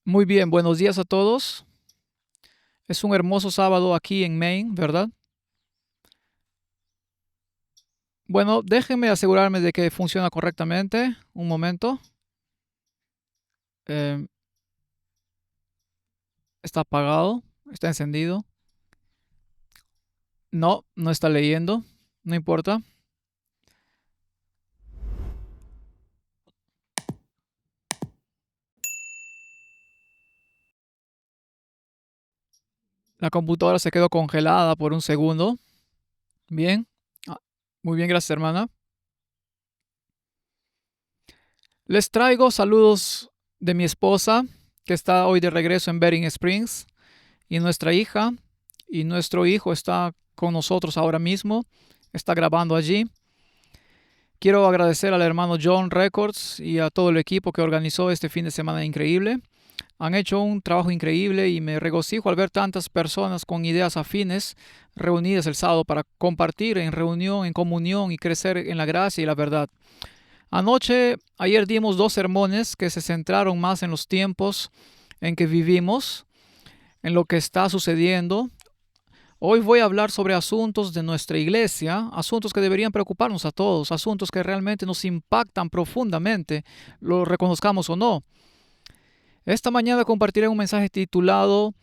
Muy bien, buenos días a todos. Es un hermoso sábado aquí en Maine, ¿verdad? Bueno, déjenme asegurarme de que funciona correctamente. Un momento. Eh, ¿Está apagado? ¿Está encendido? No, no está leyendo. No importa. La computadora se quedó congelada por un segundo. Bien. Ah, muy bien, gracias, hermana. Les traigo saludos de mi esposa, que está hoy de regreso en Bering Springs, y nuestra hija y nuestro hijo está con nosotros ahora mismo. Está grabando allí. Quiero agradecer al hermano John Records y a todo el equipo que organizó este fin de semana increíble. Han hecho un trabajo increíble y me regocijo al ver tantas personas con ideas afines reunidas el sábado para compartir en reunión, en comunión y crecer en la gracia y la verdad. Ayer dimos dos sermones que se centraron más en los tiempos en que vivimos, en lo que está sucediendo. Hoy voy a hablar sobre asuntos de nuestra iglesia, asuntos que deberían preocuparnos a todos, asuntos que realmente nos impactan profundamente, lo reconozcamos o no. Esta mañana compartiré un mensaje titulado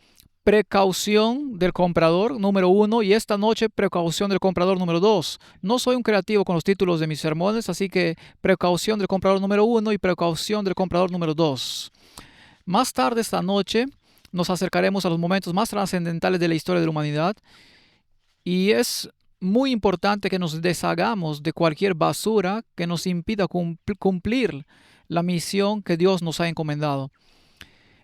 Precaución del comprador número uno y esta noche Precaución del comprador número dos. No soy un creativo con los títulos de mis sermones, así que Precaución del comprador número uno y Precaución del comprador número dos. Más tarde esta noche nos acercaremos a los momentos más trascendentales de la historia de la humanidad. Y es muy importante que nos deshagamos de cualquier basura que nos impida cumplir la misión que Dios nos ha encomendado.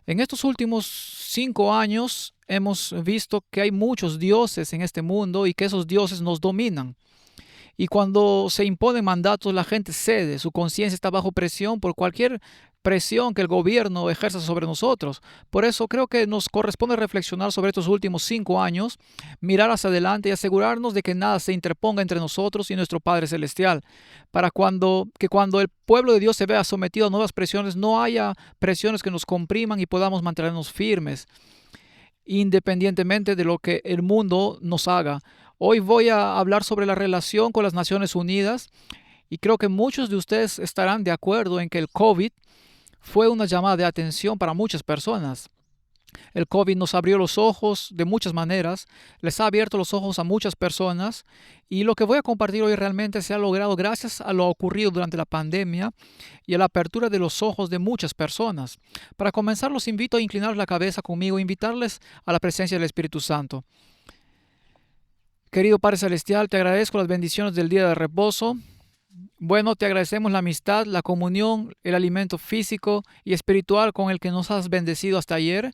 En estos últimos 5 años hemos visto que hay muchos dioses en este mundo y que esos dioses nos dominan. Y cuando se imponen mandatos, la gente cede, su conciencia está bajo presión por cualquier presión que el gobierno ejerza sobre nosotros. Por eso creo que nos corresponde reflexionar sobre estos últimos 5 años, mirar hacia adelante y asegurarnos de que nada se interponga entre nosotros y nuestro Padre Celestial, para cuando el pueblo de Dios se vea sometido a nuevas presiones, no haya presiones que nos compriman y podamos mantenernos firmes independientemente de lo que el mundo nos haga. Hoy voy a hablar sobre la relación con las Naciones Unidas y creo que muchos de ustedes estarán de acuerdo en que el COVID fue una llamada de atención para muchas personas. El COVID nos abrió los ojos de muchas maneras, les ha abierto los ojos a muchas personas y lo que voy a compartir hoy realmente se ha logrado gracias a lo ocurrido durante la pandemia y a la apertura de los ojos de muchas personas. Para comenzar, los invito a inclinar la cabeza conmigo, invitarles a la presencia del Espíritu Santo. Querido Padre Celestial, te agradezco las bendiciones del día de reposo. Bueno, te agradecemos la amistad, la comunión, el alimento físico y espiritual con el que nos has bendecido hasta ayer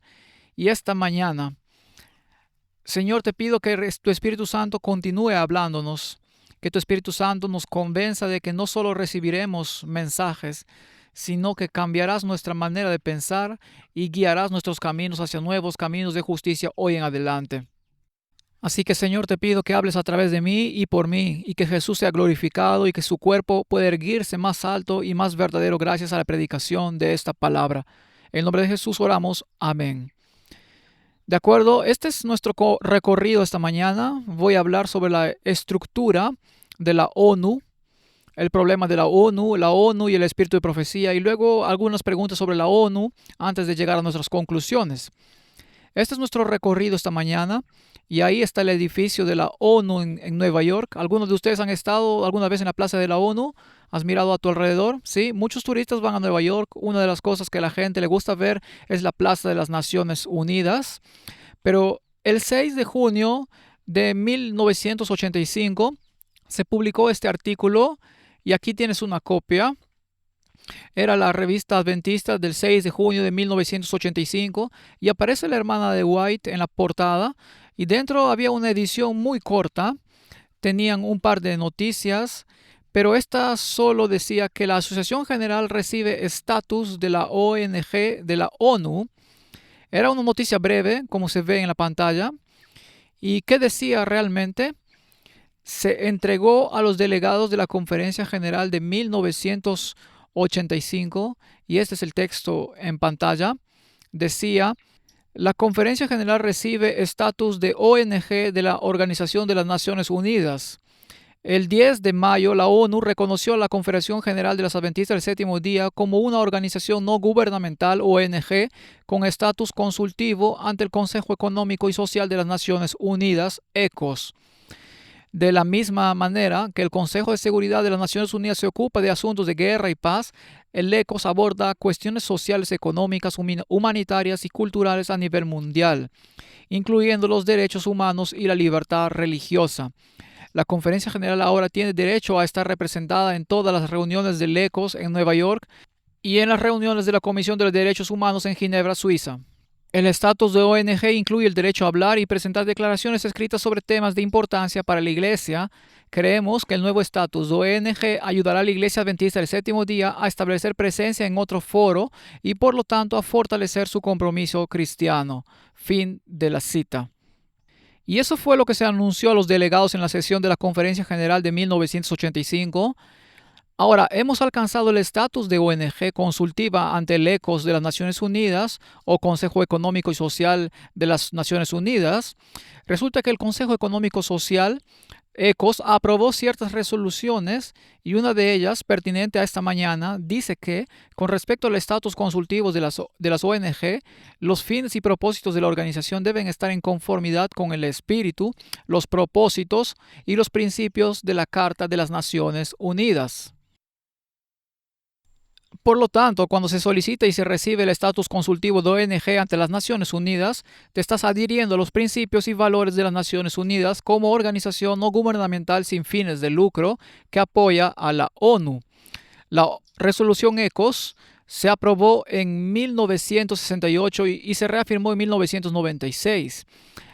y esta mañana. Señor, te pido que tu Espíritu Santo continúe hablándonos, que tu Espíritu Santo nos convenza de que no solo recibiremos mensajes, sino que cambiarás nuestra manera de pensar y guiarás nuestros caminos hacia nuevos caminos de justicia hoy en adelante. Así que, Señor, te pido que hables a través de mí y por mí, y que Jesús sea glorificado y que su cuerpo pueda erguirse más alto y más verdadero gracias a la predicación de esta palabra. En nombre de Jesús oramos. Amén. De acuerdo, este es nuestro recorrido esta mañana. Voy a hablar sobre la estructura de la ONU, el problema de la ONU y el espíritu de profecía, y luego algunas preguntas sobre la ONU antes de llegar a nuestras conclusiones. Este es nuestro recorrido esta mañana y ahí está el edificio de la ONU en Nueva York. ¿Algunos de ustedes han estado alguna vez en la plaza de la ONU? ¿Has mirado a tu alrededor? Sí, muchos turistas van a Nueva York. Una de las cosas que a la gente le gusta ver es la Plaza de las Naciones Unidas. Pero el 6 de junio de 1985 se publicó este artículo y aquí tienes una copia. Era la revista adventista del 6 de junio de 1985 y aparece la hermana de White en la portada y dentro había una edición muy corta, tenían un par de noticias, pero esta solo decía que la Asociación General recibe estatus de la ONG de la ONU. Era una noticia breve, como se ve en la pantalla. ¿Y qué decía realmente? Se entregó a los delegados de la Conferencia General de 1985 y este es el texto en pantalla. decía: la Conferencia General recibe estatus de ONG de la Organización de las Naciones Unidas. El 10 de mayo, la ONU reconoció a la Confederación General de los Adventistas del Séptimo Día como una organización no gubernamental, ONG, con estatus consultivo ante el Consejo Económico y Social de las Naciones Unidas, ECOS. De la misma manera que el Consejo de Seguridad de las Naciones Unidas se ocupa de asuntos de guerra y paz, el ECOS aborda cuestiones sociales, económicas, humanitarias y culturales a nivel mundial, incluyendo los derechos humanos y la libertad religiosa. La Conferencia General ahora tiene derecho a estar representada en todas las reuniones del ECOS en Nueva York y en las reuniones de la Comisión de los Derechos Humanos en Ginebra, Suiza. El estatus de ONG incluye el derecho a hablar y presentar declaraciones escritas sobre temas de importancia para la Iglesia. Creemos que el nuevo estatus de ONG ayudará a la Iglesia Adventista del Séptimo Día a establecer presencia en otro foro y por lo tanto a fortalecer su compromiso cristiano. Fin de la cita. Y eso fue lo que se anunció a los delegados en la sesión de la Conferencia General de 1985. Ahora, hemos alcanzado el estatus de ONG consultiva ante el ECOS de las Naciones Unidas o Consejo Económico y Social de las Naciones Unidas. Resulta que el Consejo Económico y Social, ECOS, aprobó ciertas resoluciones y una de ellas, pertinente a esta mañana, dice que, con respecto al estatus consultivo de las ONG, los fines y propósitos de la organización deben estar en conformidad con el espíritu, los propósitos y los principios de la Carta de las Naciones Unidas. Por lo tanto, cuando se solicita y se recibe el estatus consultivo de ONG ante las Naciones Unidas, te estás adhiriendo a los principios y valores de las Naciones Unidas como organización no gubernamental sin fines de lucro que apoya a la ONU. La resolución ECOS se aprobó en 1968 y se reafirmó en 1996.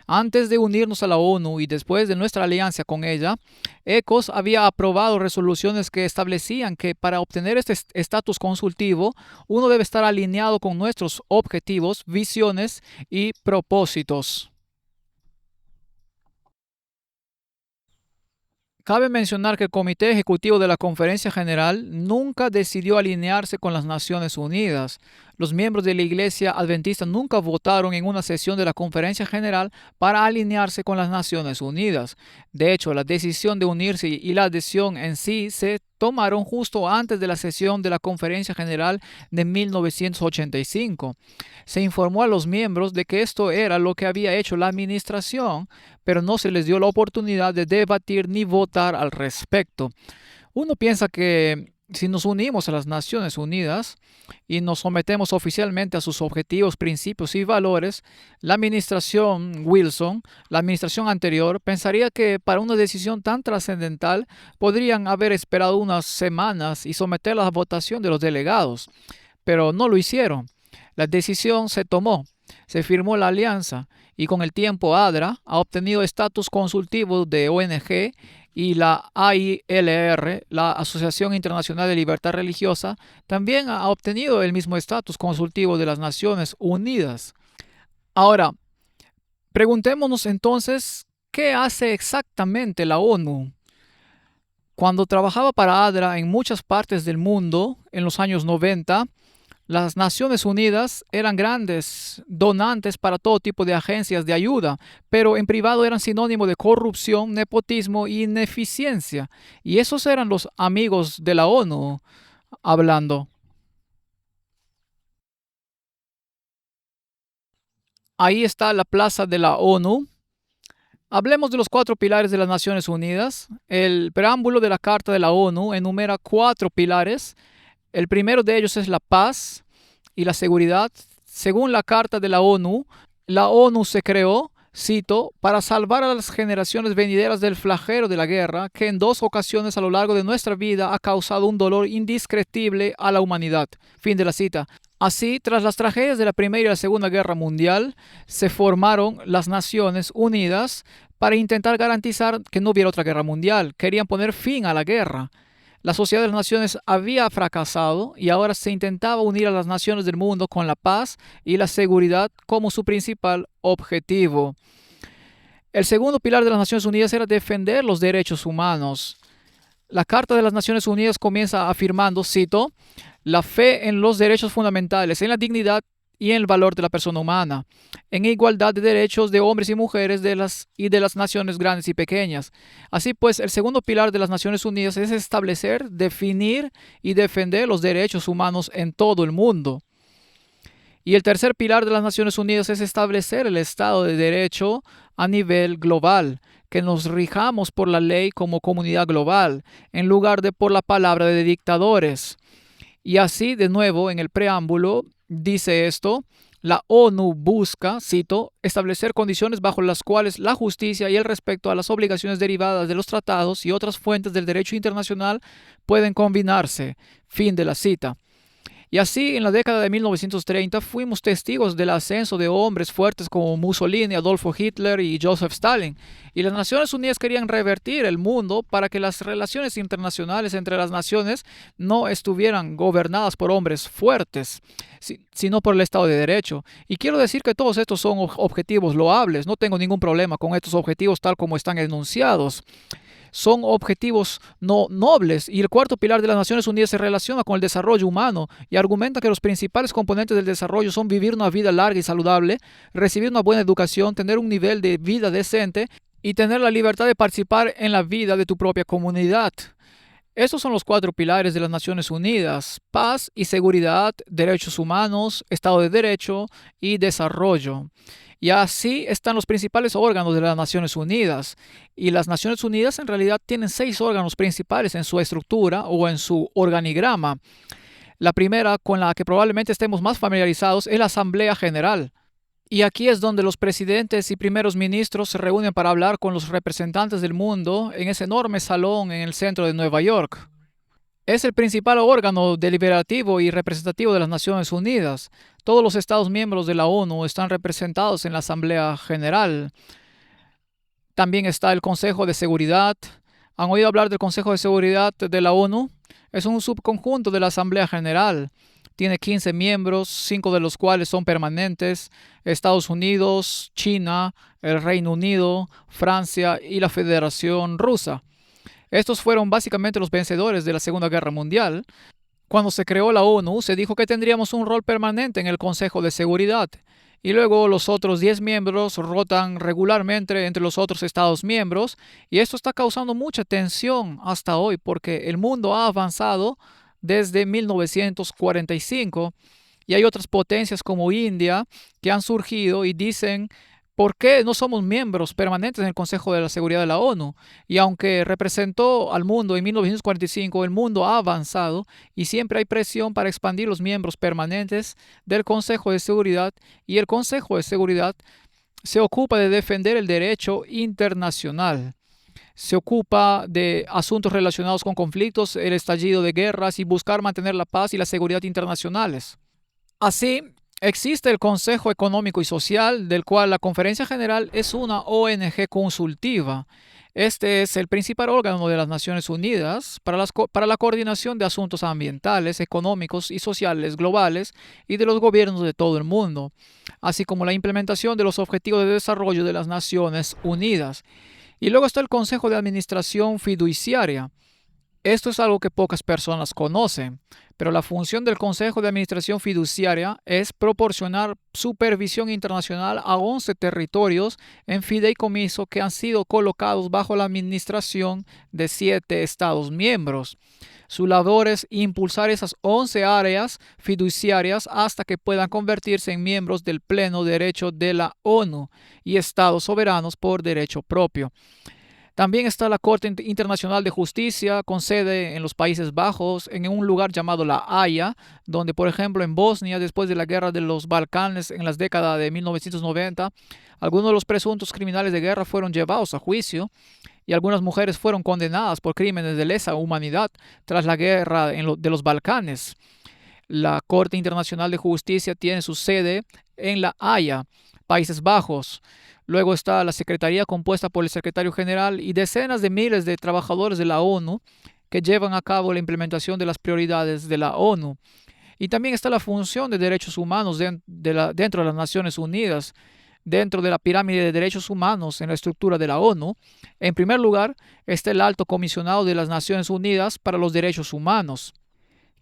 Antes de unirnos a la ONU y después de nuestra alianza con ella, ECOS había aprobado resoluciones que establecían que para obtener este estatus consultivo, uno debe estar alineado con nuestros objetivos, visiones y propósitos. Cabe mencionar que el Comité Ejecutivo de la Conferencia General nunca decidió alinearse con las Naciones Unidas. Los miembros de la Iglesia Adventista nunca votaron en una sesión de la Conferencia General para alinearse con las Naciones Unidas. De hecho, la decisión de unirse y la adhesión en sí se tomaron justo antes de la sesión de la Conferencia General de 1985. Se informó a los miembros de que esto era lo que había hecho la administración, pero no se les dio la oportunidad de debatir ni votar al respecto. Uno piensa que si nos unimos a las Naciones Unidas y nos sometemos oficialmente a sus objetivos, principios y valores, la administración Wilson, la administración anterior, pensaría que para una decisión tan trascendental podrían haber esperado unas semanas y someterla a votación de los delegados, pero no lo hicieron. La decisión se tomó, se firmó la alianza y con el tiempo ADRA ha obtenido estatus consultivo de ONG y la AILR, la Asociación Internacional de Libertad Religiosa, también ha obtenido el mismo estatus consultivo de las Naciones Unidas. Ahora, preguntémonos entonces, ¿qué hace exactamente la ONU? Cuando trabajaba para ADRA en muchas partes del mundo en los años 90, las Naciones Unidas eran grandes donantes para todo tipo de agencias de ayuda, pero en privado eran sinónimo de corrupción, nepotismo e ineficiencia. Y esos eran los amigos de la ONU hablando. Ahí está la plaza de la ONU. Hablemos de los 4 pilares de las Naciones Unidas. El preámbulo de la Carta de la ONU enumera 4 pilares. El primero de ellos es la paz y la seguridad. Según la Carta de la ONU se creó, cito, para salvar a las generaciones venideras del flagelo de la guerra, que en 2 ocasiones a lo largo de nuestra vida ha causado un dolor indescriptible a la humanidad. Fin de la cita. Así, tras las tragedias de la Primera y la Segunda Guerra Mundial, se formaron las Naciones Unidas para intentar garantizar que no hubiera otra guerra mundial. Querían poner fin a la guerra. La Sociedad de las Naciones había fracasado y ahora se intentaba unir a las naciones del mundo con la paz y la seguridad como su principal objetivo. El segundo pilar de las Naciones Unidas era defender los derechos humanos. La Carta de las Naciones Unidas comienza afirmando, cito, la fe en los derechos fundamentales, en la dignidad y en el valor de la persona humana, en igualdad de derechos de hombres y mujeres de las naciones grandes y pequeñas. Así pues, el segundo pilar de las Naciones Unidas es establecer, definir y defender los derechos humanos en todo el mundo. Y el tercer pilar de las Naciones Unidas es establecer el Estado de Derecho a nivel global, que nos rijamos por la ley como comunidad global, en lugar de por la palabra de dictadores. Y así, de nuevo, en el preámbulo, dice esto: la ONU busca, cito, establecer condiciones bajo las cuales la justicia y el respeto a las obligaciones derivadas de los tratados y otras fuentes del derecho internacional pueden combinarse. Fin de la cita. Y así, en la década de 1930, fuimos testigos del ascenso de hombres fuertes como Mussolini, Adolfo Hitler y Joseph Stalin. Y las Naciones Unidas querían revertir el mundo para que las relaciones internacionales entre las naciones no estuvieran gobernadas por hombres fuertes, sino por el Estado de Derecho. Y quiero decir que todos estos son objetivos loables. No tengo ningún problema con estos objetivos tal como están enunciados. Son objetivos no nobles, y el cuarto pilar de las Naciones Unidas se relaciona con el desarrollo humano y argumenta que los principales componentes del desarrollo son vivir una vida larga y saludable, recibir una buena educación, tener un nivel de vida decente y tener la libertad de participar en la vida de tu propia comunidad. Estos son los cuatro pilares de las Naciones Unidas: paz y seguridad, derechos humanos, Estado de Derecho y desarrollo. Y así están los principales órganos de las Naciones Unidas. Y las Naciones Unidas en realidad tienen 6 órganos principales en su estructura o en su organigrama. La primera, con la que probablemente estemos más familiarizados, es la Asamblea General. Y aquí es donde los presidentes y primeros ministros se reúnen para hablar con los representantes del mundo en ese enorme salón en el centro de Nueva York. Es el principal órgano deliberativo y representativo de las Naciones Unidas. Todos los Estados miembros de la ONU están representados en la Asamblea General. También está el Consejo de Seguridad. ¿Han oído hablar del Consejo de Seguridad de la ONU? Es un subconjunto de la Asamblea General. Tiene 15 miembros, 5 de los cuales son permanentes: Estados Unidos, China, el Reino Unido, Francia y la Federación Rusa. Estos fueron básicamente los vencedores de la Segunda Guerra Mundial. Cuando se creó la ONU, se dijo que tendríamos un rol permanente en el Consejo de Seguridad, y luego los otros 10 miembros rotan regularmente entre los otros Estados miembros, y esto está causando mucha tensión hasta hoy porque el mundo ha avanzado desde 1945 y hay otras potencias como India que han surgido y dicen: ¿por qué no somos miembros permanentes en el Consejo de la Seguridad de la ONU? Y aunque representó al mundo en 1945, el mundo ha avanzado y siempre hay presión para expandir los miembros permanentes del Consejo de Seguridad, y el Consejo de Seguridad se ocupa de defender el derecho internacional. Se ocupa de asuntos relacionados con conflictos, el estallido de guerras y buscar mantener la paz y la seguridad internacionales. Así, existe el Consejo Económico y Social, del cual la Conferencia General es una ONG consultiva. Este es el principal órgano de las Naciones Unidas para la coordinación de asuntos ambientales, económicos y sociales globales y de los gobiernos de todo el mundo, así como la implementación de los Objetivos de Desarrollo de las Naciones Unidas. Y luego está el Consejo de Administración Fiduciaria. Esto es algo que pocas personas conocen, pero la función del Consejo de Administración Fiduciaria es proporcionar supervisión internacional a 11 territorios en fideicomiso que han sido colocados bajo la administración de 7 Estados miembros. Su labor es impulsar esas 11 áreas fiduciarias hasta que puedan convertirse en miembros del pleno derecho de la ONU y Estados soberanos por derecho propio. También está la Corte Internacional de Justicia, con sede en los Países Bajos, en un lugar llamado La Haya, donde, por ejemplo, en Bosnia, después de la guerra de los Balcanes en las décadas de 1990, algunos de los presuntos criminales de guerra fueron llevados a juicio y algunas mujeres fueron condenadas por crímenes de lesa humanidad tras la guerra de los Balcanes. La Corte Internacional de Justicia tiene su sede en La Haya, Países Bajos. Luego está la Secretaría, compuesta por el Secretario General y decenas de miles de trabajadores de la ONU que llevan a cabo la implementación de las prioridades de la ONU. Y también está la función de derechos humanos dentro de las Naciones Unidas. Dentro de la pirámide de derechos humanos en la estructura de la ONU, en primer lugar está el Alto Comisionado de las Naciones Unidas para los Derechos Humanos,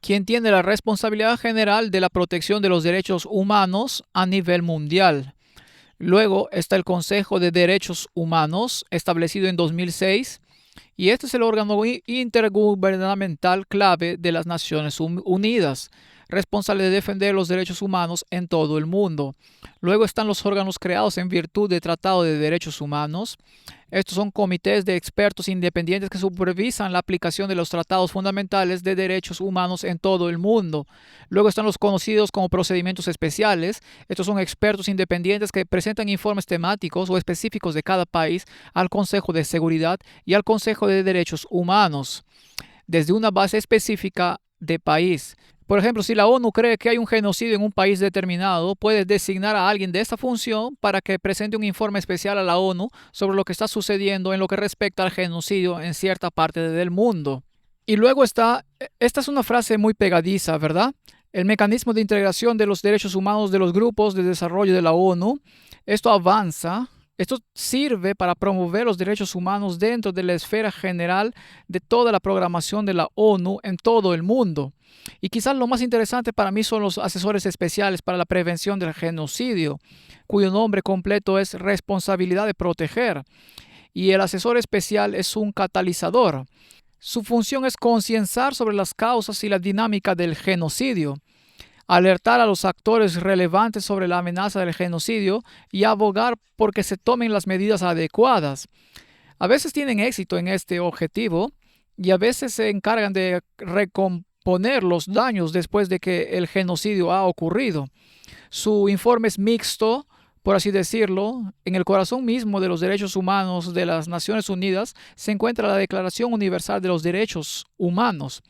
quien tiene la responsabilidad general de la protección de los derechos humanos a nivel mundial. Luego está el Consejo de Derechos Humanos, establecido en 2006, y este es el órgano intergubernamental clave de las Naciones Unidas, responsable de defender los derechos humanos en todo el mundo. Luego están los órganos creados en virtud del Tratado de Derechos Humanos. Estos son comités de expertos independientes que supervisan la aplicación de los tratados fundamentales de derechos humanos en todo el mundo. Luego están los conocidos como procedimientos especiales. Estos son expertos independientes que presentan informes temáticos o específicos de cada país al Consejo de Seguridad y al Consejo de Derechos Humanos, desde una base específica de país. Por ejemplo, si la ONU cree que hay un genocidio en un país determinado, puede designar a alguien de esta función para que presente un informe especial a la ONU sobre lo que está sucediendo en lo que respecta al genocidio en cierta parte del mundo. Y luego esta es una frase muy pegadiza, ¿verdad? El mecanismo de integración de los derechos humanos de los grupos de desarrollo de la ONU. Esto sirve para promover los derechos humanos dentro de la esfera general de toda la programación de la ONU en todo el mundo. Y quizás lo más interesante para mí son los asesores especiales para la prevención del genocidio, cuyo nombre completo es Responsabilidad de Proteger. Y el asesor especial es un catalizador. Su función es concienciar sobre las causas y la dinámica del genocidio, alertar a los actores relevantes sobre la amenaza del genocidio y abogar por que se tomen las medidas adecuadas. A veces tienen éxito en este objetivo y a veces se encargan de recomponer los daños después de que el genocidio ha ocurrido. Su informe es mixto, por así decirlo. En el corazón mismo de los derechos humanos de las Naciones Unidas se encuentra la Declaración Universal de los Derechos Humanos.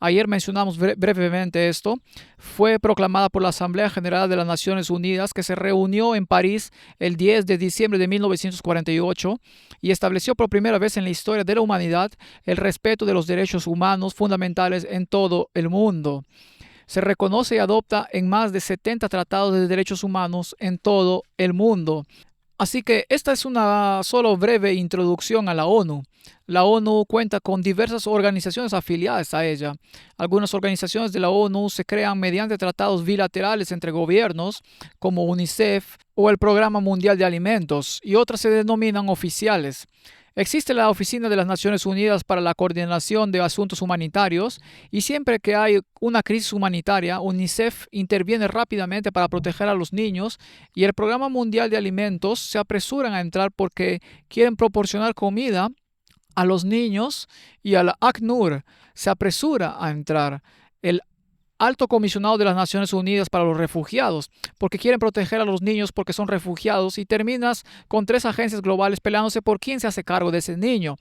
Ayer mencionamos brevemente esto. Fue proclamada por la Asamblea General de las Naciones Unidas, que se reunió en París el 10 de diciembre de 1948 y estableció por primera vez en la historia de la humanidad el respeto de los derechos humanos fundamentales en todo el mundo. Se reconoce y adopta en más de 70 tratados de derechos humanos en todo el mundo. Así que esta es una solo breve introducción a la ONU. La ONU cuenta con diversas organizaciones afiliadas a ella. Algunas organizaciones de la ONU se crean mediante tratados bilaterales entre gobiernos, como UNICEF o el Programa Mundial de Alimentos, y otras se denominan oficiales. Existe la Oficina de las Naciones Unidas para la Coordinación de Asuntos Humanitarios y siempre que hay una crisis humanitaria, UNICEF interviene rápidamente para proteger a los niños y el Programa Mundial de Alimentos se apresuran a entrar porque quieren proporcionar comida a los niños y a la ACNUR se apresura a entrar. El Alto Comisionado de las Naciones Unidas para los Refugiados, porque quieren proteger a los niños porque son refugiados y terminas con 3 agencias globales peleándose por quién se hace cargo de ese niño.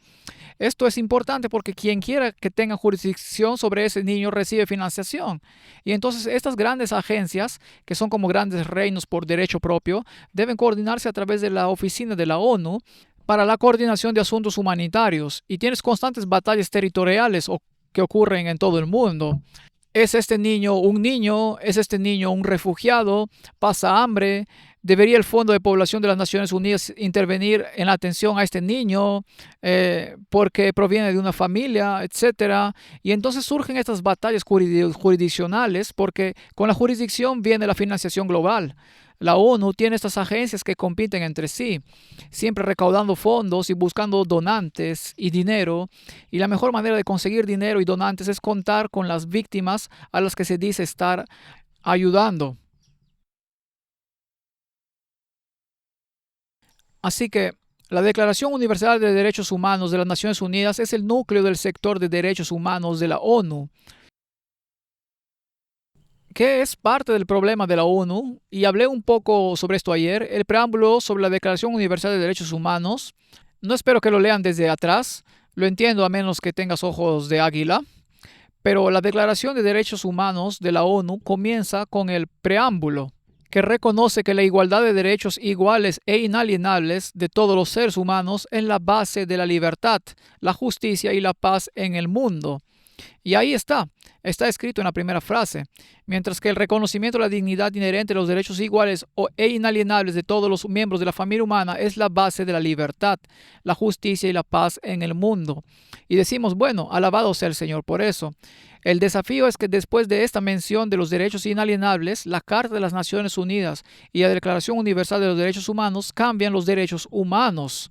Esto es importante porque quien quiera que tenga jurisdicción sobre ese niño recibe financiación. Y entonces estas grandes agencias, que son como grandes reinos por derecho propio, deben coordinarse a través de la oficina de la ONU para la coordinación de asuntos humanitarios. Y tienes constantes batallas territoriales que ocurren en todo el mundo. ¿Es este niño un niño? ¿Es este niño un refugiado? ¿Pasa hambre? ¿Debería el Fondo de Población de las Naciones Unidas intervenir en la atención a este niño porque proviene de una familia, etcétera? Y entonces surgen estas batallas jurisdiccionales porque con la jurisdicción viene la financiación global. La ONU tiene estas agencias que compiten entre sí, siempre recaudando fondos y buscando donantes y dinero. Y la mejor manera de conseguir dinero y donantes es contar con las víctimas a las que se dice estar ayudando. Así que la Declaración Universal de Derechos Humanos de las Naciones Unidas es el núcleo del sector de derechos humanos de la ONU, que es parte del problema de la ONU, y hablé un poco sobre esto ayer. El preámbulo sobre la Declaración Universal de Derechos Humanos, no espero que lo lean desde atrás, lo entiendo a menos que tengas ojos de águila, pero la Declaración de Derechos Humanos de la ONU comienza con el preámbulo, que reconoce que la igualdad de derechos iguales e inalienables de todos los seres humanos es la base de la libertad, la justicia y la paz en el mundo. Y ahí está escrito en la primera frase. Mientras que el reconocimiento de la dignidad inherente a los derechos iguales e inalienables de todos los miembros de la familia humana es la base de la libertad, la justicia y la paz en el mundo. Y decimos, bueno, alabado sea el Señor por eso. El desafío es que después de esta mención de los derechos inalienables, la Carta de las Naciones Unidas y la Declaración Universal de los Derechos Humanos cambian los derechos humanos.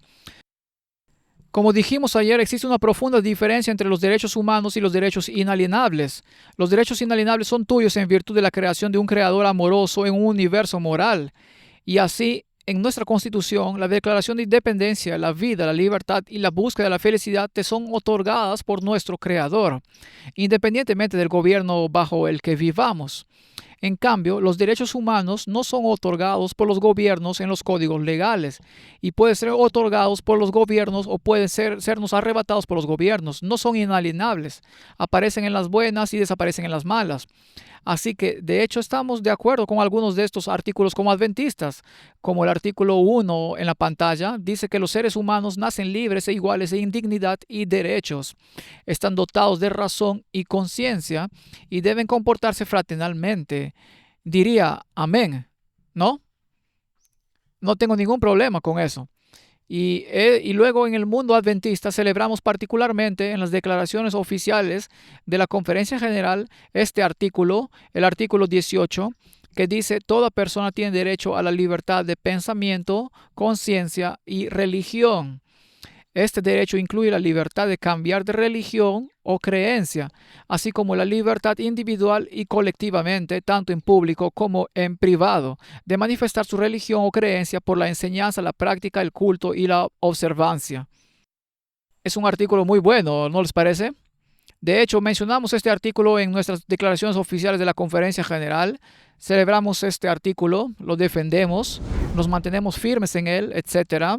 Como dijimos ayer, existe una profunda diferencia entre los derechos humanos y los derechos inalienables. Los derechos inalienables son tuyos en virtud de la creación de un creador amoroso en un universo moral. Y así, en nuestra Constitución, la Declaración de Independencia, la vida, la libertad y la búsqueda de la felicidad te son otorgadas por nuestro creador, independientemente del gobierno bajo el que vivamos. En cambio, los derechos humanos no son otorgados por los gobiernos en los códigos legales y pueden ser otorgados por los gobiernos o pueden sernos arrebatados por los gobiernos. No son inalienables. Aparecen en las buenas y desaparecen en las malas. Así que, de hecho, estamos de acuerdo con algunos de estos artículos como adventistas, como el artículo 1 en la pantalla, dice que los seres humanos nacen libres e iguales en dignidad y derechos, están dotados de razón y conciencia y deben comportarse fraternalmente. Diría, amén, ¿no? No tengo ningún problema con eso. Y luego en el mundo adventista celebramos particularmente en las declaraciones oficiales de la Conferencia General este artículo, el artículo 18, que dice: toda persona tiene derecho a la libertad de pensamiento, conciencia y religión. Este derecho incluye la libertad de cambiar de religión o creencia, así como la libertad individual y colectivamente, tanto en público como en privado, de manifestar su religión o creencia por la enseñanza, la práctica, el culto y la observancia. Es un artículo muy bueno, ¿no les parece? De hecho, mencionamos este artículo en nuestras declaraciones oficiales de la Conferencia General. Celebramos este artículo, lo defendemos, nos mantenemos firmes en él, etc.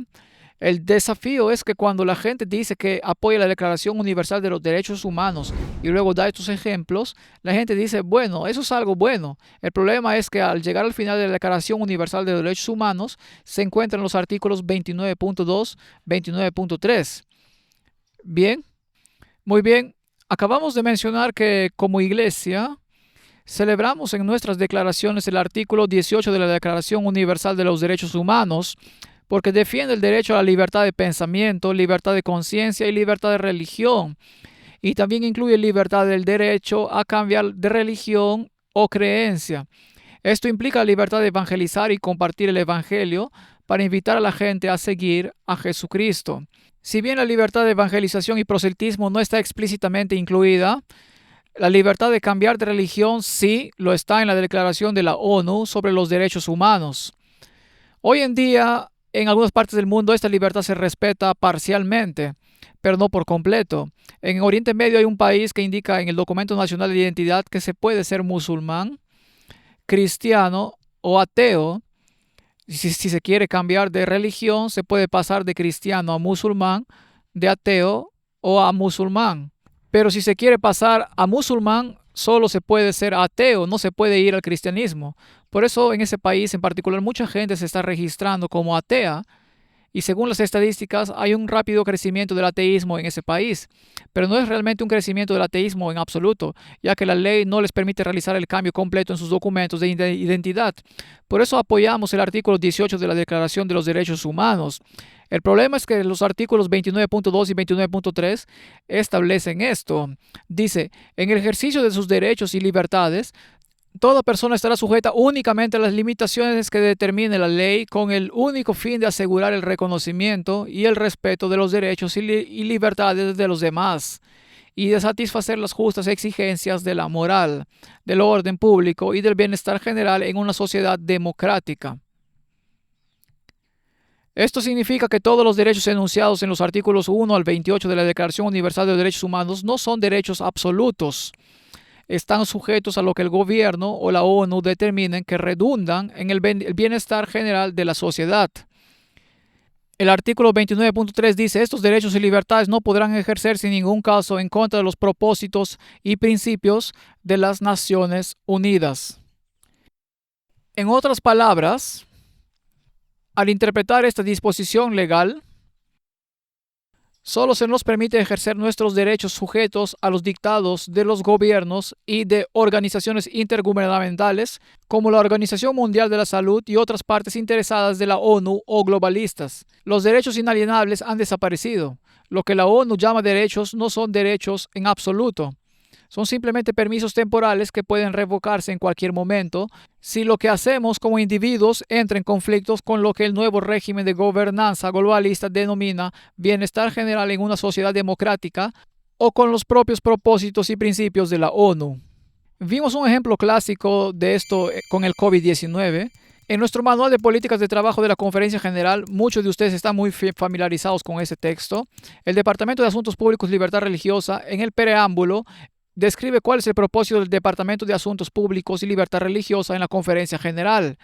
El desafío es que cuando la gente dice que apoya la Declaración Universal de los Derechos Humanos y luego da estos ejemplos, la gente dice, bueno, eso es algo bueno. El problema es que al llegar al final de la Declaración Universal de los Derechos Humanos se encuentran los artículos 29.2, 29.3. Bien, muy bien. Acabamos de mencionar que como iglesia celebramos en nuestras declaraciones el artículo 18 de la Declaración Universal de los Derechos Humanos, porque defiende el derecho a la libertad de pensamiento, libertad de conciencia y libertad de religión. Y también incluye libertad del derecho a cambiar de religión o creencia. Esto implica la libertad de evangelizar y compartir el evangelio para invitar a la gente a seguir a Jesucristo. Si bien la libertad de evangelización y proselitismo no está explícitamente incluida, la libertad de cambiar de religión sí lo está en la Declaración de la ONU sobre los Derechos Humanos. Hoy en día, en algunas partes del mundo, esta libertad se respeta parcialmente, pero no por completo. En Oriente Medio hay un país que indica en el Documento Nacional de Identidad que se puede ser musulmán, cristiano o ateo. Si se quiere cambiar de religión, se puede pasar de cristiano a musulmán, de ateo o a musulmán. Pero si se quiere pasar a musulmán, solo se puede ser ateo, no se puede ir al cristianismo. Por eso en ese país en particular mucha gente se está registrando como atea y según las estadísticas hay un rápido crecimiento del ateísmo en ese país. Pero no es realmente un crecimiento del ateísmo en absoluto, ya que la ley no les permite realizar el cambio completo en sus documentos de identidad. Por eso apoyamos el artículo 18 de la Declaración de los Derechos Humanos. El problema es que los artículos 29.2 y 29.3 establecen esto. Dice, en el ejercicio de sus derechos y libertades, toda persona estará sujeta únicamente a las limitaciones que determine la ley con el único fin de asegurar el reconocimiento y el respeto de los derechos y libertades de los demás y de satisfacer las justas exigencias de la moral, del orden público y del bienestar general en una sociedad democrática. Esto significa que todos los derechos enunciados en los artículos 1 al 28 de la Declaración Universal de los Derechos Humanos no son derechos absolutos. Están sujetos a lo que el gobierno o la ONU determinen que redundan en el bienestar general de la sociedad. El artículo 29.3 dice, estos derechos y libertades no podrán ejercerse en ningún caso en contra de los propósitos y principios de las Naciones Unidas. En otras palabras, al interpretar esta disposición legal, solo se nos permite ejercer nuestros derechos sujetos a los dictados de los gobiernos y de organizaciones intergubernamentales como la Organización Mundial de la Salud y otras partes interesadas de la ONU o globalistas. Los derechos inalienables han desaparecido. Lo que la ONU llama derechos no son derechos en absoluto. Son simplemente permisos temporales que pueden revocarse en cualquier momento si lo que hacemos como individuos entra en conflictos con lo que el nuevo régimen de gobernanza globalista denomina bienestar general en una sociedad democrática o con los propios propósitos y principios de la ONU. Vimos un ejemplo clásico de esto con el COVID-19. En nuestro manual de políticas de trabajo de la Conferencia General, muchos de ustedes están muy familiarizados con ese texto. El Departamento de Asuntos Públicos y Libertad Religiosa, en el preámbulo, describe cuál es el propósito del Departamento de Asuntos Públicos y Libertad Religiosa en la Conferencia General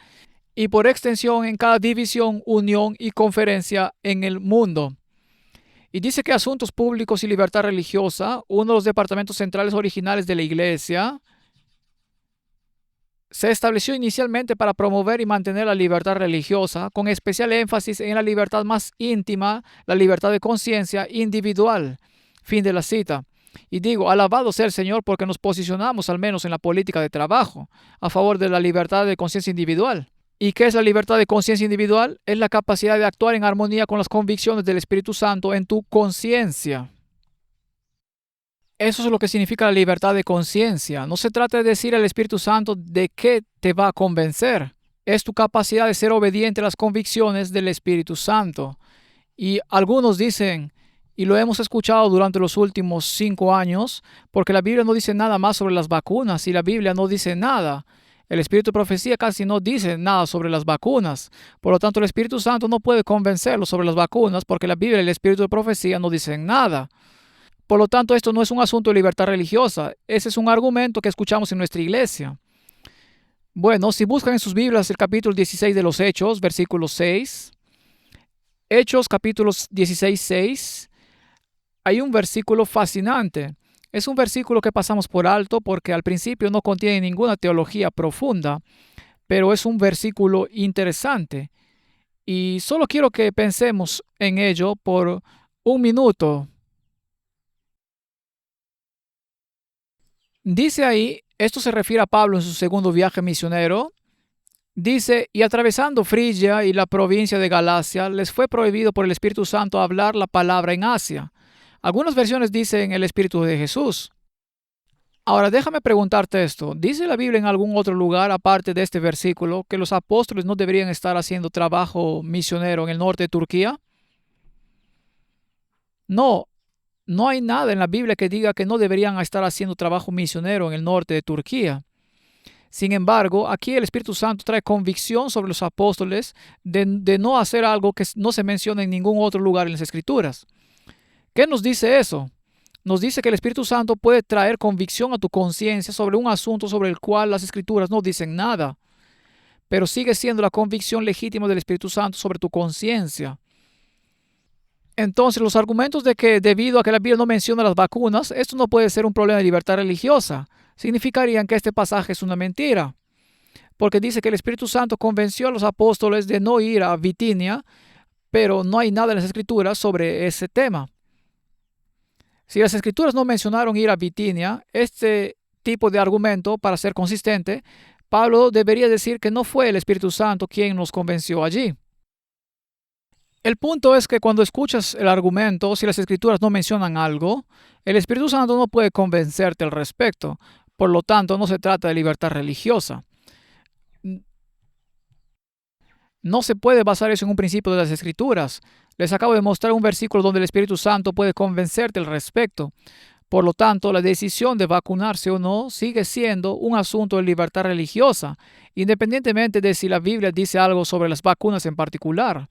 y por extensión en cada división, unión y conferencia en el mundo. Y dice que Asuntos Públicos y Libertad Religiosa, uno de los departamentos centrales originales de la Iglesia, se estableció inicialmente para promover y mantener la libertad religiosa, con especial énfasis en la libertad más íntima, la libertad de conciencia individual. Fin de la cita. Y digo, alabado sea el Señor porque nos posicionamos, al menos en la política de trabajo, a favor de la libertad de conciencia individual. ¿Y qué es la libertad de conciencia individual? Es la capacidad de actuar en armonía con las convicciones del Espíritu Santo en tu conciencia. Eso es lo que significa la libertad de conciencia. No se trata de decir al Espíritu Santo de qué te va a convencer. Es tu capacidad de ser obediente a las convicciones del Espíritu Santo. Y algunos dicen, y lo hemos escuchado durante los últimos 5 años, porque la Biblia no dice nada más sobre las vacunas y la Biblia no dice nada. El Espíritu de Profecía casi no dice nada sobre las vacunas. Por lo tanto, el Espíritu Santo no puede convencerlos sobre las vacunas porque la Biblia y el Espíritu de Profecía no dicen nada. Por lo tanto, esto no es un asunto de libertad religiosa. Ese es un argumento que escuchamos en nuestra iglesia. Bueno, si buscan en sus Biblias el capítulo 16 de los Hechos, versículo 6. Hechos capítulo 16, 6. Hay un versículo fascinante. Es un versículo que pasamos por alto porque al principio no contiene ninguna teología profunda, pero es un versículo interesante. Y solo quiero que pensemos en ello por un minuto. Dice ahí, esto se refiere a Pablo en su segundo viaje misionero. Dice, y atravesando Frigia y la provincia de Galacia, les fue prohibido por el Espíritu Santo hablar la palabra en Asia. Algunas versiones dicen el Espíritu de Jesús. Ahora déjame preguntarte esto. ¿Dice la Biblia en algún otro lugar, aparte de este versículo, que los apóstoles no deberían estar haciendo trabajo misionero en el norte de Turquía? No. No hay nada en la Biblia que diga que no deberían estar haciendo trabajo misionero en el norte de Turquía. Sin embargo, aquí el Espíritu Santo trae convicción sobre los apóstoles de no hacer algo que no se menciona en ningún otro lugar en las Escrituras. ¿Qué nos dice eso? Nos dice que el Espíritu Santo puede traer convicción a tu conciencia sobre un asunto sobre el cual las Escrituras no dicen nada, pero sigue siendo la convicción legítima del Espíritu Santo sobre tu conciencia. Entonces, los argumentos de que debido a que la Biblia no menciona las vacunas, esto no puede ser un problema de libertad religiosa, significarían que este pasaje es una mentira, porque dice que el Espíritu Santo convenció a los apóstoles de no ir a Bitinia, pero no hay nada en las Escrituras sobre ese tema. Si las Escrituras no mencionaron ir a Bitinia, este tipo de argumento, para ser consistente, Pablo debería decir que no fue el Espíritu Santo quien nos convenció allí. El punto es que cuando escuchas el argumento, si las Escrituras no mencionan algo, el Espíritu Santo no puede convencerte al respecto. Por lo tanto, no se trata de libertad religiosa. No se puede basar eso en un principio de las Escrituras. Les acabo de mostrar un versículo donde el Espíritu Santo puede convencerte al respecto. Por lo tanto, la decisión de vacunarse o no sigue siendo un asunto de libertad religiosa, independientemente de si la Biblia dice algo sobre las vacunas en particular.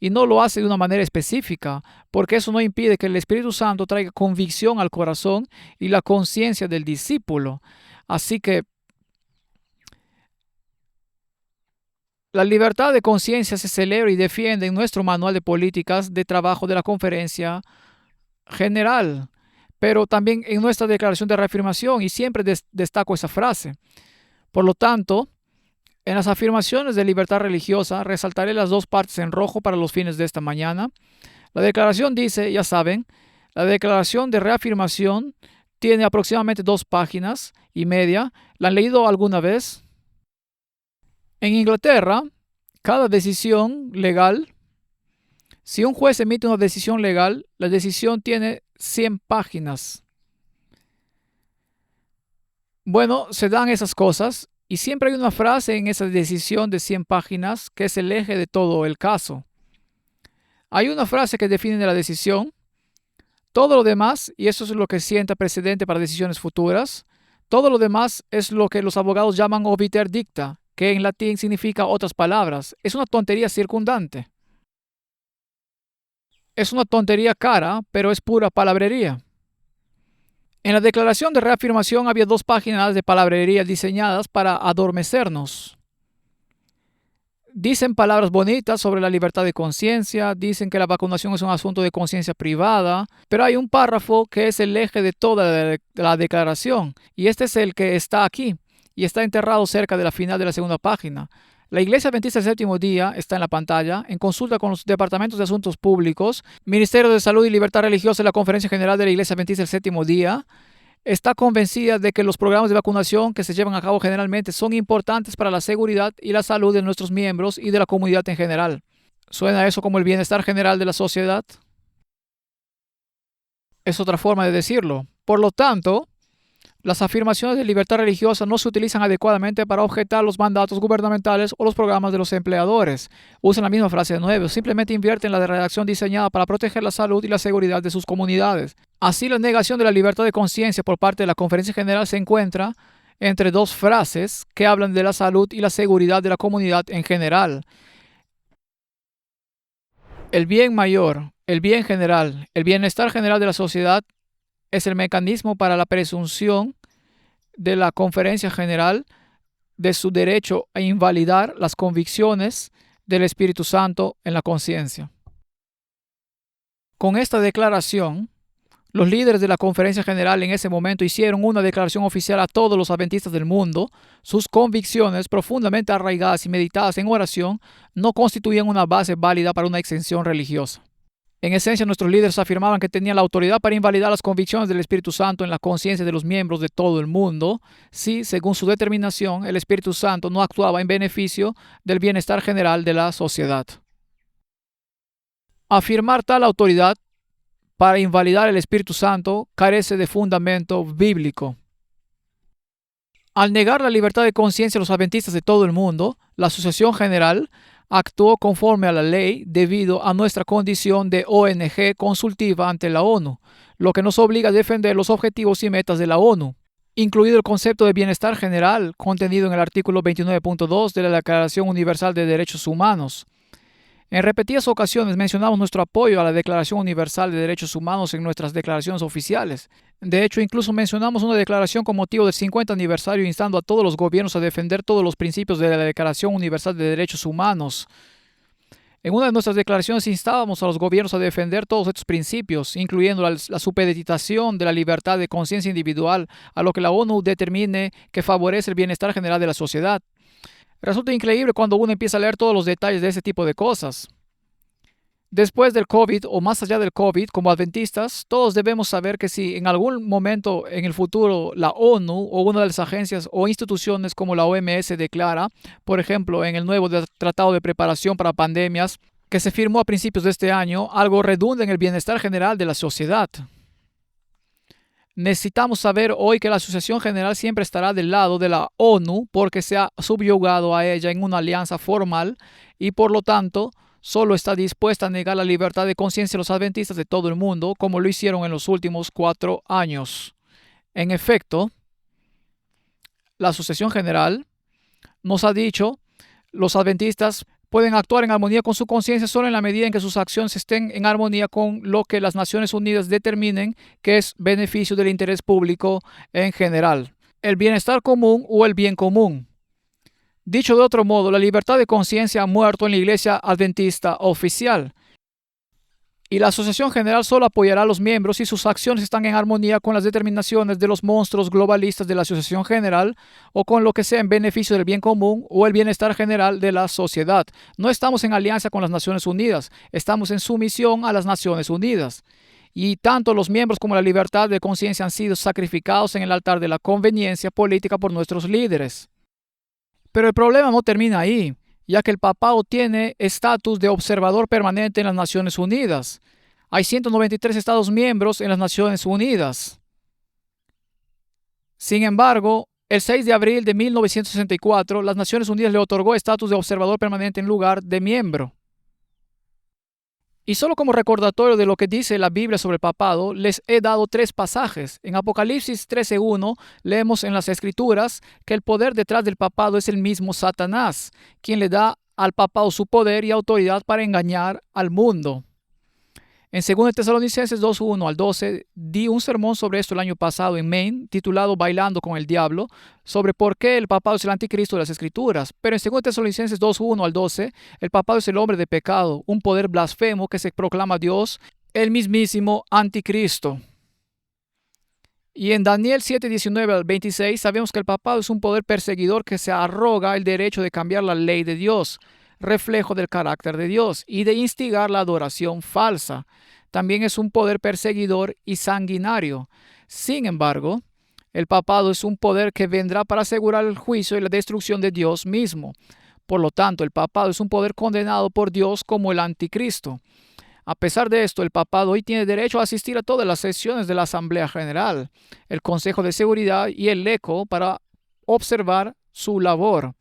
Y no lo hace de una manera específica, porque eso no impide que el Espíritu Santo traiga convicción al corazón y la conciencia del discípulo. Así que la libertad de conciencia se celebra y defiende en nuestro manual de políticas de trabajo de la Conferencia General, pero también en nuestra declaración de reafirmación, y siempre destaco esa frase. Por lo tanto, en las afirmaciones de libertad religiosa, resaltaré las dos partes en rojo para los fines de esta mañana. La declaración dice, ya saben, la declaración de reafirmación tiene aproximadamente 2 páginas y media. ¿La han leído alguna vez? En Inglaterra, cada decisión legal, si un juez emite una decisión legal, la decisión tiene 100 páginas. Bueno, se dan esas cosas y siempre hay una frase en esa decisión de 100 páginas que es el eje de todo el caso. Hay una frase que define la decisión. Todo lo demás, y eso es lo que sienta precedente para decisiones futuras, todo lo demás es lo que los abogados llaman obiter dicta, que en latín significa otras palabras. Es una tontería circundante. Es una tontería cara, pero es pura palabrería. En la declaración de reafirmación había 2 páginas de palabrería diseñadas para adormecernos. Dicen palabras bonitas sobre la libertad de conciencia, dicen que la vacunación es un asunto de conciencia privada, pero hay un párrafo que es el eje de toda la declaración, y este es el que está aquí, y está enterrado cerca de la final de la segunda página. La Iglesia Adventista del Séptimo Día está en la pantalla, en consulta con los Departamentos de Asuntos Públicos, Ministerio de Salud y Libertad Religiosa y la Conferencia General de la Iglesia Adventista del Séptimo Día. Está convencida de que los programas de vacunación que se llevan a cabo generalmente son importantes para la seguridad y la salud de nuestros miembros y de la comunidad en general. ¿Suena eso como el bienestar general de la sociedad? Es otra forma de decirlo. Por lo tanto, las afirmaciones de libertad religiosa no se utilizan adecuadamente para objetar los mandatos gubernamentales o los programas de los empleadores. Usan la misma frase de nuevo, simplemente invierten la redacción diseñada para proteger la salud y la seguridad de sus comunidades. Así, la negación de la libertad de conciencia por parte de la Conferencia General se encuentra entre 2 frases que hablan de la salud y la seguridad de la comunidad en general. El bien mayor, el bien general, el bienestar general de la sociedad es el mecanismo para la presunción de la Conferencia General de su derecho a invalidar las convicciones del Espíritu Santo en la conciencia. Con esta declaración, los líderes de la Conferencia General en ese momento hicieron una declaración oficial a todos los adventistas del mundo. Sus convicciones, profundamente arraigadas y meditadas en oración, no constituían una base válida para una exención religiosa. En esencia, nuestros líderes afirmaban que tenían la autoridad para invalidar las convicciones del Espíritu Santo en la conciencia de los miembros de todo el mundo si, según su determinación, el Espíritu Santo no actuaba en beneficio del bienestar general de la sociedad. Afirmar tal autoridad para invalidar el Espíritu Santo carece de fundamento bíblico. Al negar la libertad de conciencia a los adventistas de todo el mundo, la Asociación General actuó conforme a la ley debido a nuestra condición de ONG consultiva ante la ONU, lo que nos obliga a defender los objetivos y metas de la ONU, incluido el concepto de bienestar general contenido en el artículo 29.2 de la Declaración Universal de Derechos Humanos. En repetidas ocasiones mencionamos nuestro apoyo a la Declaración Universal de Derechos Humanos en nuestras declaraciones oficiales. De hecho, incluso mencionamos una declaración con motivo del 50 aniversario instando a todos los gobiernos a defender todos los principios de la Declaración Universal de Derechos Humanos. En una de nuestras declaraciones instábamos a los gobiernos a defender todos estos principios, incluyendo la supeditación de la libertad de conciencia individual a lo que la ONU determine que favorece el bienestar general de la sociedad. Resulta increíble cuando uno empieza a leer todos los detalles de ese tipo de cosas. Después del COVID o más allá del COVID, como adventistas, todos debemos saber que si en algún momento en el futuro la ONU o una de las agencias o instituciones como la OMS declara, por ejemplo, en el nuevo Tratado de Preparación para Pandemias, que se firmó a principios de este año, algo redunda en el bienestar general de la sociedad. Necesitamos saber hoy que la Asociación General siempre estará del lado de la ONU porque se ha subyugado a ella en una alianza formal y por lo tanto solo está dispuesta a negar la libertad de conciencia a los adventistas de todo el mundo como lo hicieron en los últimos 4 años. En efecto, la Asociación General nos ha dicho los adventistas pueden actuar en armonía con su conciencia solo en la medida en que sus acciones estén en armonía con lo que las Naciones Unidas determinen que es beneficio del interés público en general, el bienestar común o el bien común. Dicho de otro modo, la libertad de conciencia ha muerto en la Iglesia Adventista oficial. Y la Asociación General solo apoyará a los miembros si sus acciones están en armonía con las determinaciones de los monstruos globalistas de la Asociación General o con lo que sea en beneficio del bien común o el bienestar general de la sociedad. No estamos en alianza con las Naciones Unidas, estamos en sumisión a las Naciones Unidas. Y tanto los miembros como la libertad de conciencia han sido sacrificados en el altar de la conveniencia política por nuestros líderes. Pero el problema no termina ahí, ya que el papado tiene estatus de observador permanente en las Naciones Unidas. Hay 193 Estados miembros en las Naciones Unidas. Sin embargo, El 6 de abril de 1964, las Naciones Unidas le otorgó estatus de observador permanente en lugar de miembro. Y solo como recordatorio de lo que dice la Biblia sobre el papado, les he dado 3 pasajes. En Apocalipsis 13:1 leemos en las Escrituras que el poder detrás del papado es el mismo Satanás, quien le da al papado su poder y autoridad para engañar al mundo. En 2 Tesalonicenses 2:1 al 12 di un sermón sobre esto el año pasado en Maine, titulado Bailando con el Diablo, sobre por qué el papado es el anticristo de las Escrituras. Pero en 2 Tesalonicenses 2:1 al 12, el papado es el hombre de pecado, un poder blasfemo que se proclama Dios, el mismísimo anticristo. Y en Daniel 7:19 al 26 sabemos que el papado es un poder perseguidor que se arroga el derecho de cambiar la ley de Dios, reflejo del carácter de Dios, y de instigar la adoración falsa. También es un poder perseguidor y sanguinario. Sin embargo, el papado es un poder que vendrá para asegurar el juicio y la destrucción de Dios mismo. Por lo tanto, el papado es un poder condenado por Dios como el anticristo. A pesar de esto, el papado hoy tiene derecho a asistir a todas las sesiones de la Asamblea General, el Consejo de Seguridad y el ECO para observar su labor.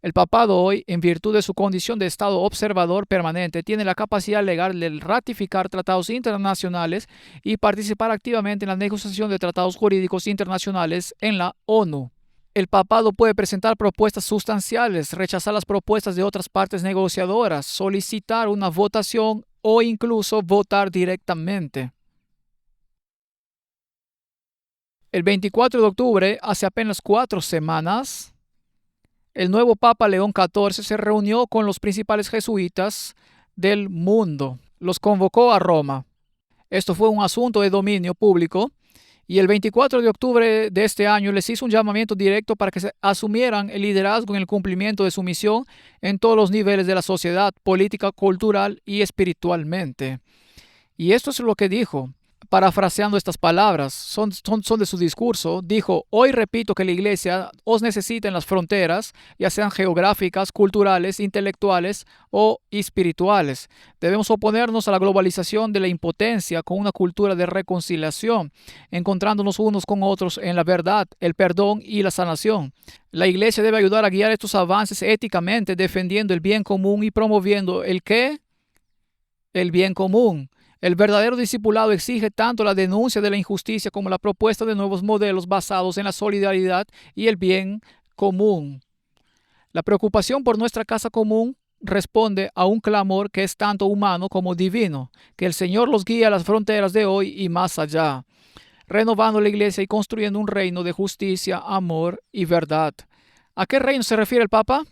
El papado hoy, en virtud de su condición de Estado observador permanente, tiene la capacidad legal de ratificar tratados internacionales y participar activamente en la negociación de tratados jurídicos internacionales en la ONU. El papado puede presentar propuestas sustanciales, rechazar las propuestas de otras partes negociadoras, solicitar una votación o incluso votar directamente. El 24 de octubre, hace apenas 4 semanas, el nuevo Papa León XIV se reunió con los principales jesuitas del mundo. Los convocó a Roma. Esto fue un asunto de dominio público y el 24 de octubre de este año les hizo un llamamiento directo para que asumieran el liderazgo en el cumplimiento de su misión en todos los niveles de la sociedad, política, cultural y espiritualmente. Y esto es lo que dijo. Parafraseando estas palabras, son de su discurso, dijo: hoy repito que la Iglesia os necesita en las fronteras, ya sean geográficas, culturales, intelectuales o espirituales. Debemos oponernos a la globalización de la impotencia con una cultura de reconciliación, encontrándonos unos con otros en la verdad, el perdón y la sanación. La Iglesia debe ayudar a guiar estos avances éticamente, defendiendo el bien común y promoviendo ¿el qué? El bien común. El verdadero discipulado exige tanto la denuncia de la injusticia como la propuesta de nuevos modelos basados en la solidaridad y el bien común. La preocupación por nuestra casa común responde a un clamor que es tanto humano como divino. Que el Señor los guíe a las fronteras de hoy y más allá, renovando la Iglesia y construyendo un reino de justicia, amor y verdad. ¿A qué reino se refiere el Papa?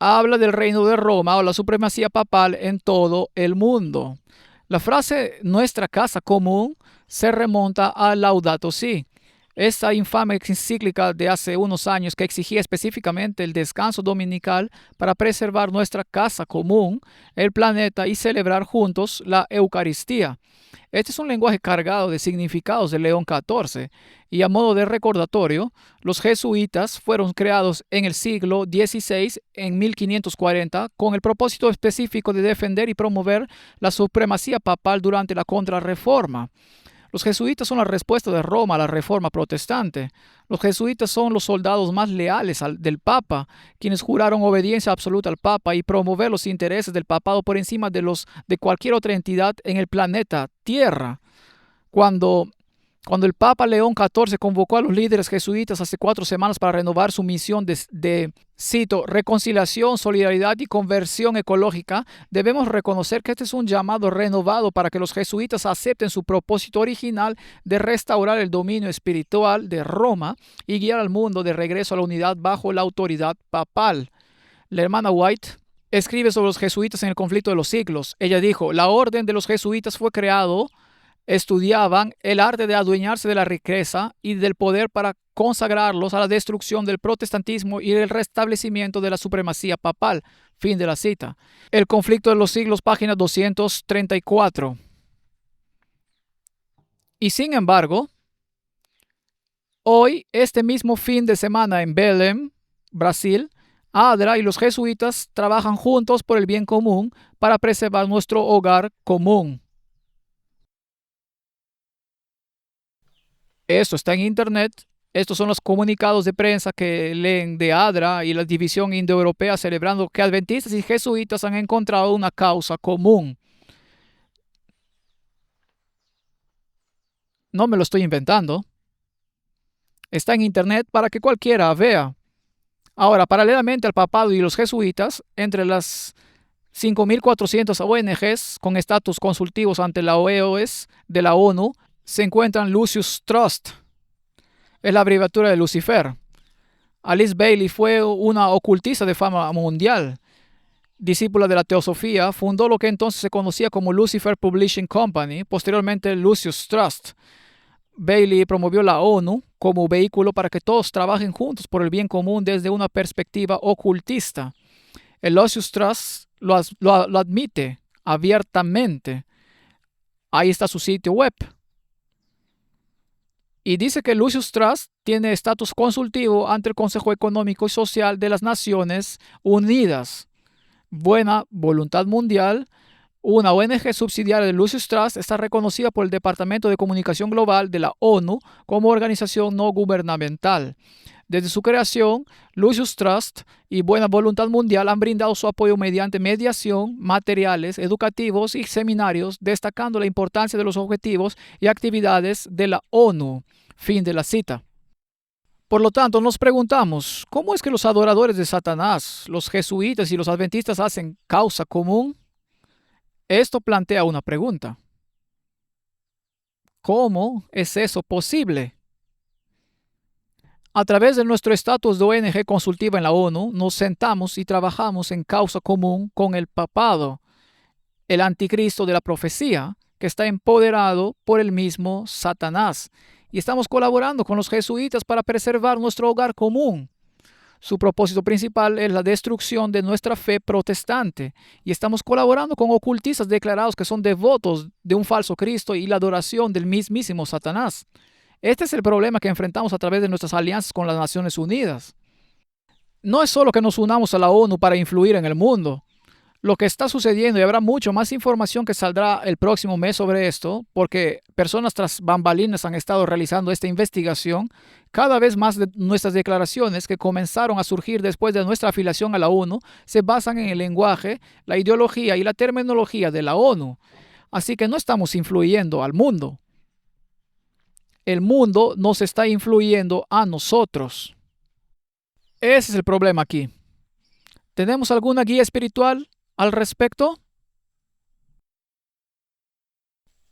Habla del reino de Roma o la supremacía papal en todo el mundo. La frase nuestra casa común se remonta a Laudato Si, esta infame encíclica de hace unos años que exigía específicamente el descanso dominical para preservar nuestra casa común, el planeta y celebrar juntos la Eucaristía. Este es un lenguaje cargado de significados de León XIV y a modo de recordatorio, los jesuitas fueron creados en el siglo XVI, en 1540, con el propósito específico de defender y promover la supremacía papal durante la Contrarreforma. Los jesuitas son la respuesta de Roma a la Reforma protestante. Los jesuitas son los soldados más leales del Papa, quienes juraron obediencia absoluta al Papa y promover los intereses del papado por encima de cualquier otra entidad en el planeta Tierra. Cuando el Papa León XIV convocó a los líderes jesuitas hace 4 semanas para renovar su misión cito, reconciliación, solidaridad y conversión ecológica, debemos reconocer que este es un llamado renovado para que los jesuitas acepten su propósito original de restaurar el dominio espiritual de Roma y guiar al mundo de regreso a la unidad bajo la autoridad papal. La hermana White escribe sobre los jesuitas en el conflicto de los siglos. Ella dijo: la orden de los jesuitas fue creado. Estudiaban el arte de adueñarse de la riqueza y del poder para consagrarlos a la destrucción del protestantismo y el restablecimiento de la supremacía papal. Fin de la cita. El conflicto de los siglos, página 234. Y sin embargo, hoy, este mismo fin de semana en Belém, Brasil, ADRA y los jesuitas trabajan juntos por el bien común para preservar nuestro hogar común. Esto está en internet Estos son los comunicados de prensa que leen de ADRA y la División Indoeuropea celebrando que adventistas y jesuitas han encontrado una causa común. No me lo estoy inventando. Está en internet para que cualquiera vea. Ahora, paralelamente al papado y los jesuitas, entre las 5.400 ONGs con estatus consultivos ante la OEOS de la ONU, se encuentran Lucius Trust. Es la abreviatura de Lucifer. Alice Bailey fue una ocultista de fama mundial. Discípula de la teosofía, fundó lo que entonces se conocía como Lucifer Publishing Company, posteriormente Lucius Trust. Bailey promovió la ONU como vehículo para que todos trabajen juntos por el bien común desde una perspectiva ocultista. El Lucius Trust lo admite abiertamente. Ahí está su sitio web. Y dice que Lucius Trust tiene estatus consultivo ante el Consejo Económico y Social de las Naciones Unidas. Buena Voluntad Mundial, una ONG subsidiaria de Lucius Trust, está reconocida por el Departamento de Comunicación Global de la ONU como organización no gubernamental. Desde su creación, Lucius Trust y Buena Voluntad Mundial han brindado su apoyo mediante mediación, materiales educativos y seminarios, destacando la importancia de los objetivos y actividades de la ONU. Fin de la cita. Por lo tanto, nos preguntamos, ¿cómo es que los adoradores de Satanás, los jesuitas y los adventistas hacen causa común? Esto plantea una pregunta. ¿Cómo es eso posible? A través de nuestro estatus de ONG consultiva en la ONU, nos sentamos y trabajamos en causa común con el papado, el anticristo de la profecía, que está empoderado por el mismo Satanás. Y estamos colaborando con los jesuitas para preservar nuestro hogar común. Su propósito principal es la destrucción de nuestra fe protestante. Y estamos colaborando con ocultistas declarados que son devotos de un falso Cristo y la adoración del mismísimo Satanás. Este es el problema que enfrentamos a través de nuestras alianzas con las Naciones Unidas. No es solo que nos unamos a la ONU para influir en el mundo. Lo que está sucediendo, y habrá mucho más información que saldrá el próximo mes sobre esto, porque personas tras bambalinas han estado realizando esta investigación. Cada vez más de nuestras declaraciones que comenzaron a surgir después de nuestra afiliación a la ONU se basan en el lenguaje, la ideología y la terminología de la ONU. Así que no estamos influyendo al mundo. El mundo nos está influyendo a nosotros. Ese es el problema aquí. ¿Tenemos alguna guía espiritual al respecto?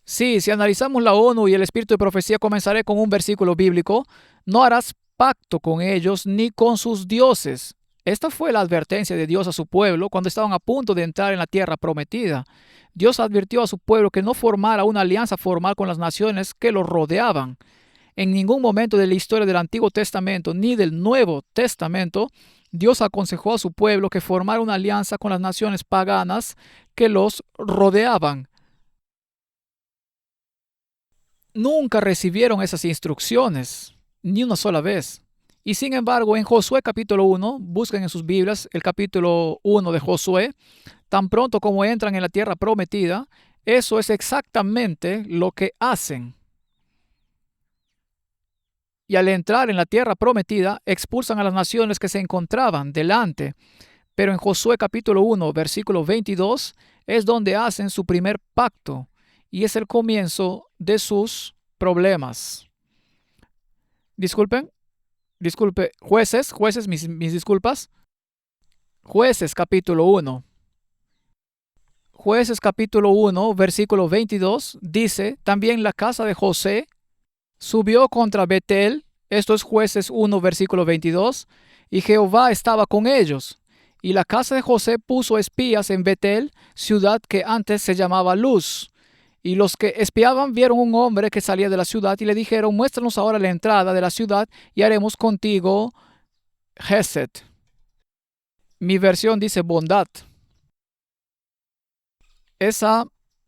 Sí, si analizamos la ONU y el espíritu de profecía, comenzaré con un versículo bíblico. No harás pacto con ellos ni con sus dioses. Esta fue la advertencia de Dios a su pueblo cuando estaban a punto de entrar en la tierra prometida. Dios advirtió a su pueblo que no formara una alianza formal con las naciones que lo rodeaban. En ningún momento de la historia del Antiguo Testamento ni del Nuevo Testamento, Dios aconsejó a su pueblo que formara una alianza con las naciones paganas que los rodeaban. Nunca recibieron esas instrucciones, ni una sola vez. Y sin embargo, en Josué capítulo 1, busquen en sus Biblias el capítulo 1 de Josué, tan pronto como entran en la tierra prometida, eso es exactamente lo que hacen. Y al entrar en la tierra prometida, expulsan a las naciones que se encontraban delante. Pero en Josué capítulo 1, versículo 22, es donde hacen su primer pacto. Y es el comienzo de sus problemas. Disculpe, jueces, mis disculpas. Jueces capítulo 1. Jueces capítulo 1, versículo 22, dice, también la casa de José subió contra Betel, esto es Jueces 1, versículo 22, y Jehová estaba con ellos. Y la casa de José puso espías en Betel, ciudad que antes se llamaba Luz. Y los que espiaban vieron un hombre que salía de la ciudad y le dijeron, muéstranos ahora la entrada de la ciudad y haremos contigo Hesed. Mi versión dice bondad. Esa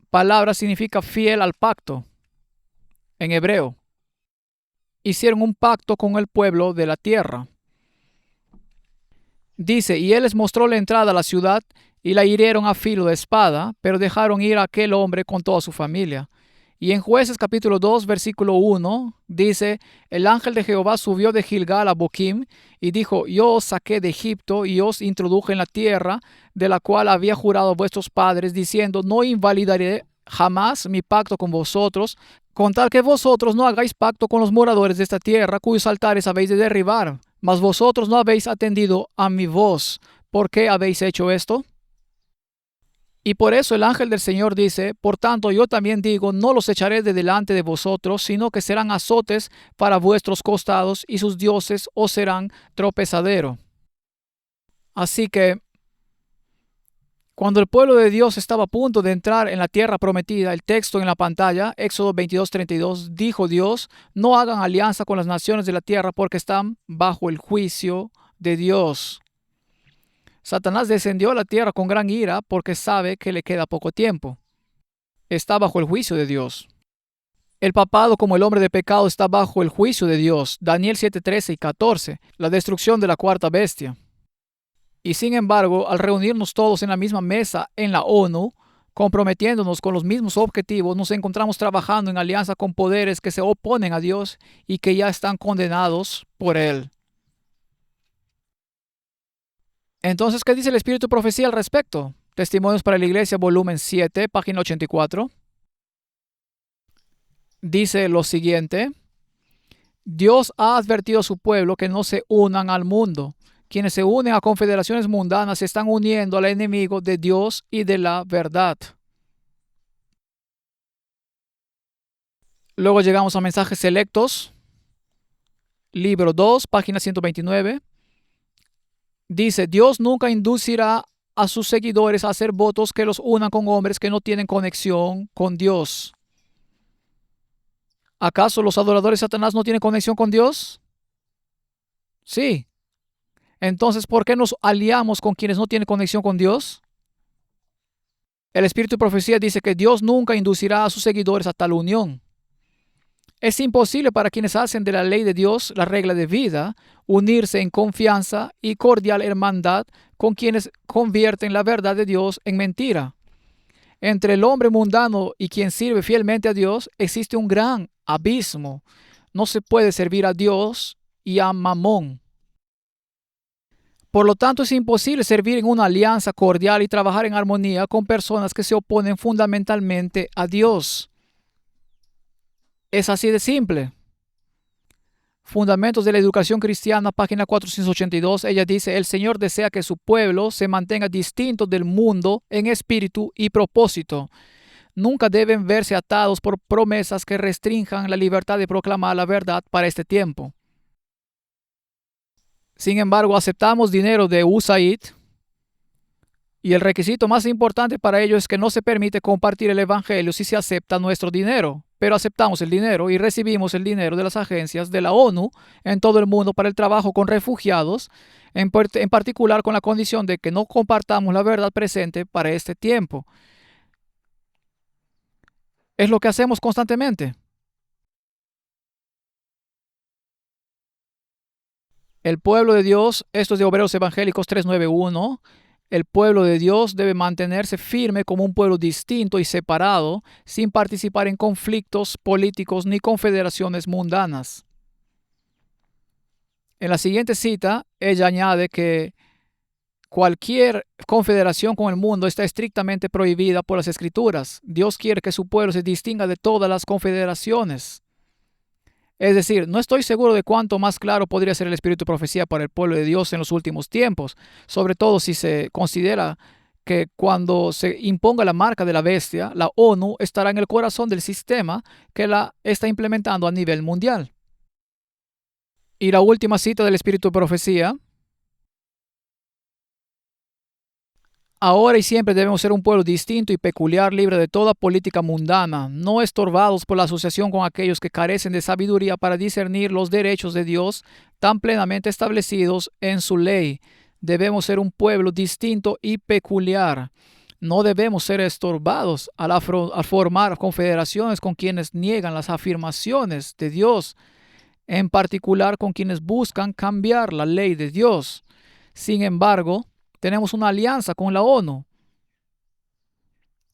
palabra significa fiel al pacto en hebreo. Hicieron un pacto con el pueblo de la tierra. Dice, y él les mostró la entrada a la ciudad y la hirieron a filo de espada, pero dejaron ir a aquel hombre con toda su familia. Y en Jueces capítulo 2, versículo 1, dice, el ángel de Jehová subió de Gilgal a Boquim y dijo, yo os saqué de Egipto y os introduje en la tierra de la cual había jurado a vuestros padres, diciendo, no invalidaré jamás mi pacto con vosotros, con tal que vosotros no hagáis pacto con los moradores de esta tierra, cuyos altares habéis de derribar. Mas vosotros no habéis atendido a mi voz. ¿Por qué habéis hecho esto? Y por eso el ángel del Señor dice, por tanto yo también digo, no los echaré de delante de vosotros, sino que serán azotes para vuestros costados y sus dioses os serán tropezadero. Así que cuando el pueblo de Dios estaba a punto de entrar en la tierra prometida, el texto en la pantalla, Éxodo 22:32, dijo Dios, no hagan alianza con las naciones de la tierra porque están bajo el juicio de Dios. Satanás descendió a la tierra con gran ira porque sabe que le queda poco tiempo. Está bajo el juicio de Dios. El papado como el hombre de pecado está bajo el juicio de Dios. Daniel 7:13 y 14. La destrucción de la cuarta bestia. Y sin embargo, al reunirnos todos en la misma mesa en la ONU, comprometiéndonos con los mismos objetivos, nos encontramos trabajando en alianza con poderes que se oponen a Dios y que ya están condenados por Él. Entonces, ¿qué dice el Espíritu de Profecía al respecto? Testimonios para la Iglesia, volumen 7, página 84. Dice lo siguiente: Dios ha advertido a su pueblo que no se unan al mundo. Quienes se unen a confederaciones mundanas se están uniendo al enemigo de Dios y de la verdad. Luego llegamos a mensajes selectos. Libro 2, página 129. Dice, Dios nunca inducirá a sus seguidores a hacer votos que los unan con hombres que no tienen conexión con Dios. ¿Acaso los adoradores de Satanás no tienen conexión con Dios? Sí. Entonces, ¿por qué nos aliamos con quienes no tienen conexión con Dios? El Espíritu de Profecía dice que Dios nunca inducirá a sus seguidores a tal unión. Es imposible para quienes hacen de la ley de Dios la regla de vida, unirse en confianza y cordial hermandad con quienes convierten la verdad de Dios en mentira. Entre el hombre mundano y quien sirve fielmente a Dios existe un gran abismo. No se puede servir a Dios y a Mamón. Por lo tanto, es imposible servir en una alianza cordial y trabajar en armonía con personas que se oponen fundamentalmente a Dios. Es así de simple. Fundamentos de la Educación Cristiana, página 482, ella dice, el Señor desea que su pueblo se mantenga distinto del mundo en espíritu y propósito. Nunca deben verse atados por promesas que restrinjan la libertad de proclamar la verdad para este tiempo. Sin embargo, aceptamos dinero de USAID y el requisito más importante para ello es que no se permite compartir el Evangelio si se acepta nuestro dinero. Pero aceptamos el dinero y recibimos el dinero de las agencias de la ONU en todo el mundo para el trabajo con refugiados, en particular con la condición de que no compartamos la verdad presente para este tiempo. Es lo que hacemos constantemente. El pueblo de Dios, esto es de Obreros Evangélicos 391, el pueblo de Dios debe mantenerse firme como un pueblo distinto y separado, sin participar en conflictos políticos ni confederaciones mundanas. En la siguiente cita, ella añade que cualquier confederación con el mundo está estrictamente prohibida por las Escrituras. Dios quiere que su pueblo se distinga de todas las confederaciones. Es decir, no estoy seguro de cuánto más claro podría ser el espíritu de profecía para el pueblo de Dios en los últimos tiempos, sobre todo si se considera que cuando se imponga la marca de la bestia, la ONU estará en el corazón del sistema que la está implementando a nivel mundial. Y la última cita del espíritu de profecía: ahora y siempre debemos ser un pueblo distinto y peculiar, libre de toda política mundana, no estorbados por la asociación con aquellos que carecen de sabiduría para discernir los derechos de Dios tan plenamente establecidos en su ley. Debemos ser un pueblo distinto y peculiar. No debemos ser estorbados al formar confederaciones con quienes niegan las afirmaciones de Dios, en particular con quienes buscan cambiar la ley de Dios. Sin embargo, tenemos una alianza con la ONU.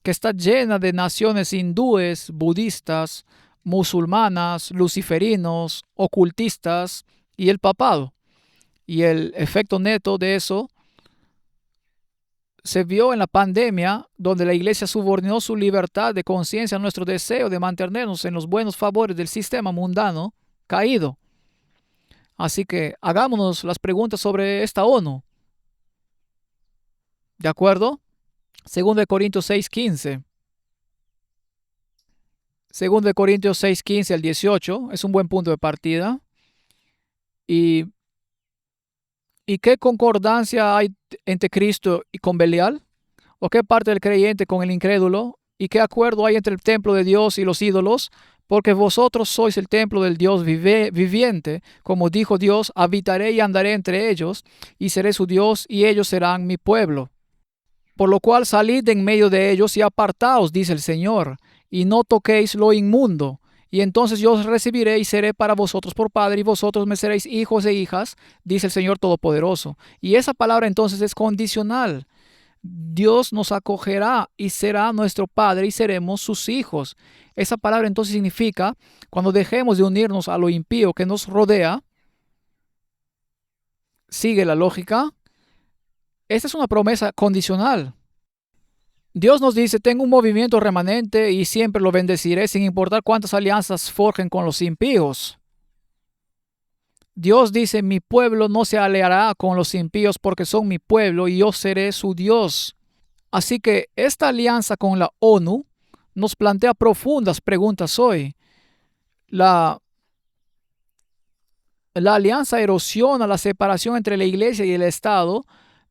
que está llena de naciones hindúes, budistas, musulmanas, luciferinos, ocultistas y el papado. Y el efecto neto de eso se vio en la pandemia, donde la iglesia subordinó su libertad de conciencia a nuestro deseo de mantenernos en los buenos favores del sistema mundano caído. Así que hagámonos las preguntas sobre esta ONU. ¿De acuerdo? 2 Corintios 6:15. 2 Corintios 6:15 al 18 es un buen punto de partida. ¿Y qué concordancia hay entre Cristo y con Belial? ¿O qué parte del creyente con el incrédulo? ¿Y qué acuerdo hay entre el templo de Dios y los ídolos? Porque vosotros sois el templo del Dios viviente. Como dijo Dios, habitaré y andaré entre ellos, y seré su Dios, y ellos serán mi pueblo. Por lo cual salid de en medio de ellos y apartaos, dice el Señor, y no toquéis lo inmundo. Y entonces yo os recibiré y seré para vosotros por padre, y vosotros me seréis hijos e hijas, dice el Señor Todopoderoso. Y esa palabra entonces es condicional. Dios nos acogerá y será nuestro Padre y seremos sus hijos. Esa palabra entonces significa, cuando dejemos de unirnos a lo impío que nos rodea, sigue la lógica, esta es una promesa condicional. Dios nos dice, tengo un movimiento remanente y siempre lo bendeciré sin importar cuántas alianzas forjen con los impíos. Dios dice, mi pueblo no se aliará con los impíos porque son mi pueblo y yo seré su Dios. Así que esta alianza con la ONU nos plantea profundas preguntas hoy. La alianza erosiona la separación entre la iglesia y el Estado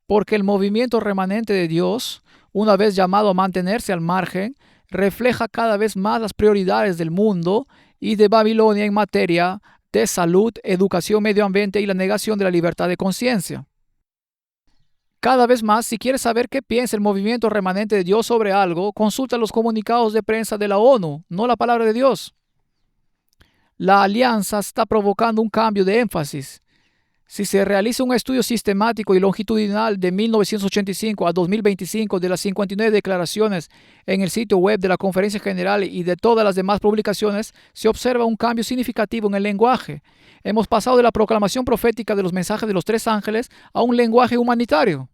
porque el movimiento remanente de Dios, una vez llamado a mantenerse al margen, refleja cada vez más las prioridades del mundo y de Babilonia en materia de salud, educación, medio ambiente y la negación de la libertad de conciencia. Cada vez más, si quieres saber qué piensa el movimiento remanente de Dios sobre algo, consulta los comunicados de prensa de la ONU, no la palabra de Dios. La alianza está provocando un cambio de énfasis. Si se realiza un estudio sistemático y longitudinal de 1985 a 2025 de las 59 declaraciones en el sitio web de la Conferencia General y de todas las demás publicaciones, se observa un cambio significativo en el lenguaje. Hemos pasado de la proclamación profética de los mensajes de los tres ángeles a un lenguaje humanitario.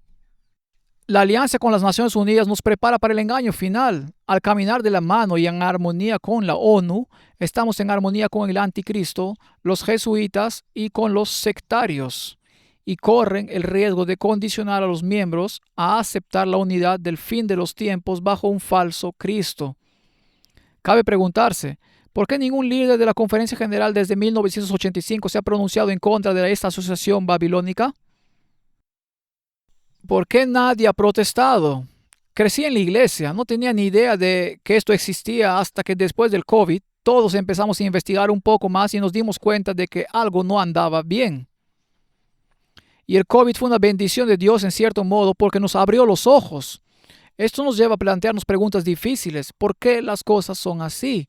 La alianza con las Naciones Unidas nos prepara para el engaño final. Al caminar de la mano y en armonía con la ONU, estamos en armonía con el anticristo, los jesuitas y con los sectarios, y corren el riesgo de condicionar a los miembros a aceptar la unidad del fin de los tiempos bajo un falso Cristo. Cabe preguntarse, ¿por qué ningún líder de la Conferencia General desde 1985 se ha pronunciado en contra de esta asociación babilónica? ¿Por qué nadie ha protestado? Crecí en la iglesia, no tenía ni idea de que esto existía hasta que después del COVID todos empezamos a investigar un poco más y nos dimos cuenta de que algo no andaba bien. Y el COVID fue una bendición de Dios en cierto modo porque nos abrió los ojos. Esto nos lleva a plantearnos preguntas difíciles. ¿Por qué las cosas son así?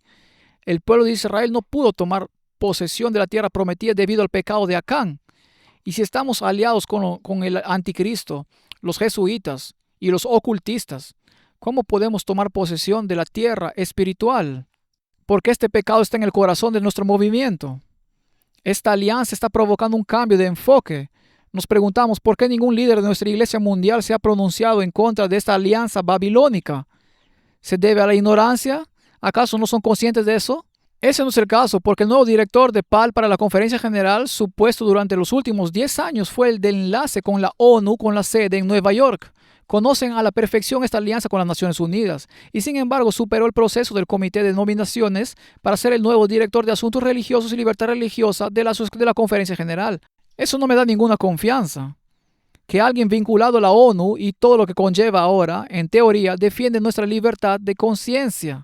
El pueblo de Israel no pudo tomar posesión de la tierra prometida debido al pecado de Acán. Y si estamos aliados con el anticristo, los jesuitas y los ocultistas, ¿cómo podemos tomar posesión de la tierra espiritual? Porque este pecado está en el corazón de nuestro movimiento. Esta alianza está provocando un cambio de enfoque. Nos preguntamos por qué ningún líder de nuestra iglesia mundial se ha pronunciado en contra de esta alianza babilónica. ¿Se debe a la ignorancia? ¿Acaso no son conscientes de eso? Ese no es el caso, porque el nuevo director de PAL para la Conferencia General, su puesto durante los últimos 10 años fue el de enlace con la ONU, con la sede en Nueva York. Conocen a la perfección esta alianza con las Naciones Unidas y sin embargo superó el proceso del comité de nominaciones para ser el nuevo director de Asuntos Religiosos y Libertad Religiosa de la Conferencia General. Eso no me da ninguna confianza. Que alguien vinculado a la ONU y todo lo que conlleva ahora, en teoría, defiende nuestra libertad de conciencia.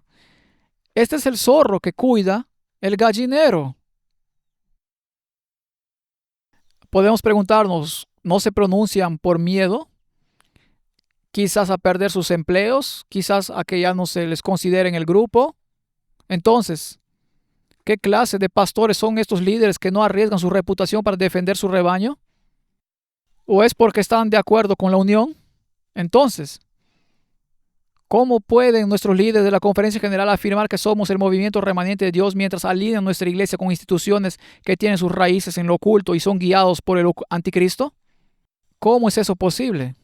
Este es el zorro que cuida el gallinero. Podemos preguntarnos, ¿no se pronuncian por miedo? Quizás a perder sus empleos, quizás a que ya no se les considere en el grupo. Entonces, ¿qué clase de pastores son estos líderes que no arriesgan su reputación para defender su rebaño? ¿O es porque están de acuerdo con la unión? Entonces, ¿Cómo pueden nuestros líderes de la Conferencia General afirmar que somos el movimiento remanente de Dios mientras alinean nuestra iglesia con instituciones que tienen sus raíces en lo oculto y son guiados por el anticristo? ¿Cómo es eso posible?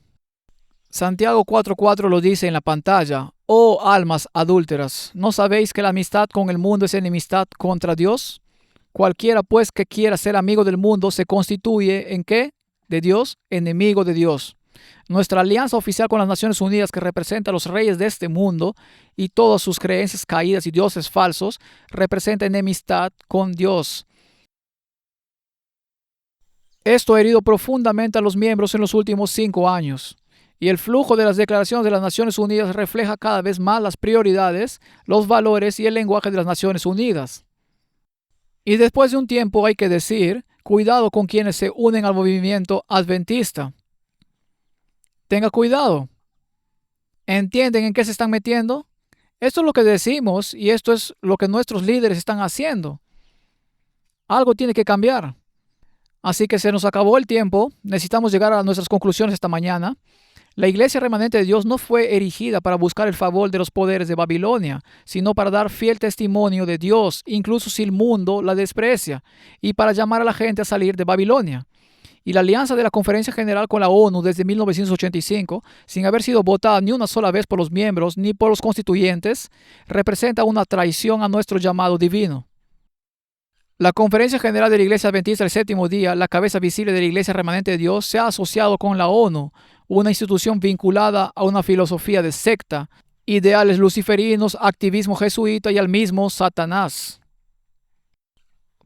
Santiago 4:4 lo dice en la pantalla. Oh almas adúlteras, ¿no sabéis que la amistad con el mundo es enemistad contra Dios? Cualquiera pues que quiera ser amigo del mundo se constituye ¿en qué? De Dios, enemigo de Dios. Nuestra alianza oficial con las Naciones Unidas, que representa a los reyes de este mundo y todas sus creencias caídas y dioses falsos, representa enemistad con Dios. Esto ha herido profundamente a los miembros en los últimos 5 años. Y el flujo de las declaraciones de las Naciones Unidas refleja cada vez más las prioridades, los valores y el lenguaje de las Naciones Unidas. Y después de un tiempo hay que decir, cuidado con quienes se unen al movimiento adventista. Tenga cuidado. ¿Entienden en qué se están metiendo? Esto es lo que decimos y esto es lo que nuestros líderes están haciendo. Algo tiene que cambiar. Así que se nos acabó el tiempo. Necesitamos llegar a nuestras conclusiones esta mañana. La iglesia remanente de Dios no fue erigida para buscar el favor de los poderes de Babilonia, sino para dar fiel testimonio de Dios, incluso si el mundo la desprecia, y para llamar a la gente a salir de Babilonia. Y la alianza de la Conferencia General con la ONU desde 1985, sin haber sido votada ni una sola vez por los miembros ni por los constituyentes, representa una traición a nuestro llamado divino. La Conferencia General de la Iglesia Adventista del Séptimo Día, la cabeza visible de la Iglesia Remanente de Dios, se ha asociado con la ONU, una institución vinculada a una filosofía de secta, ideales luciferinos, activismo jesuita y al mismo Satanás.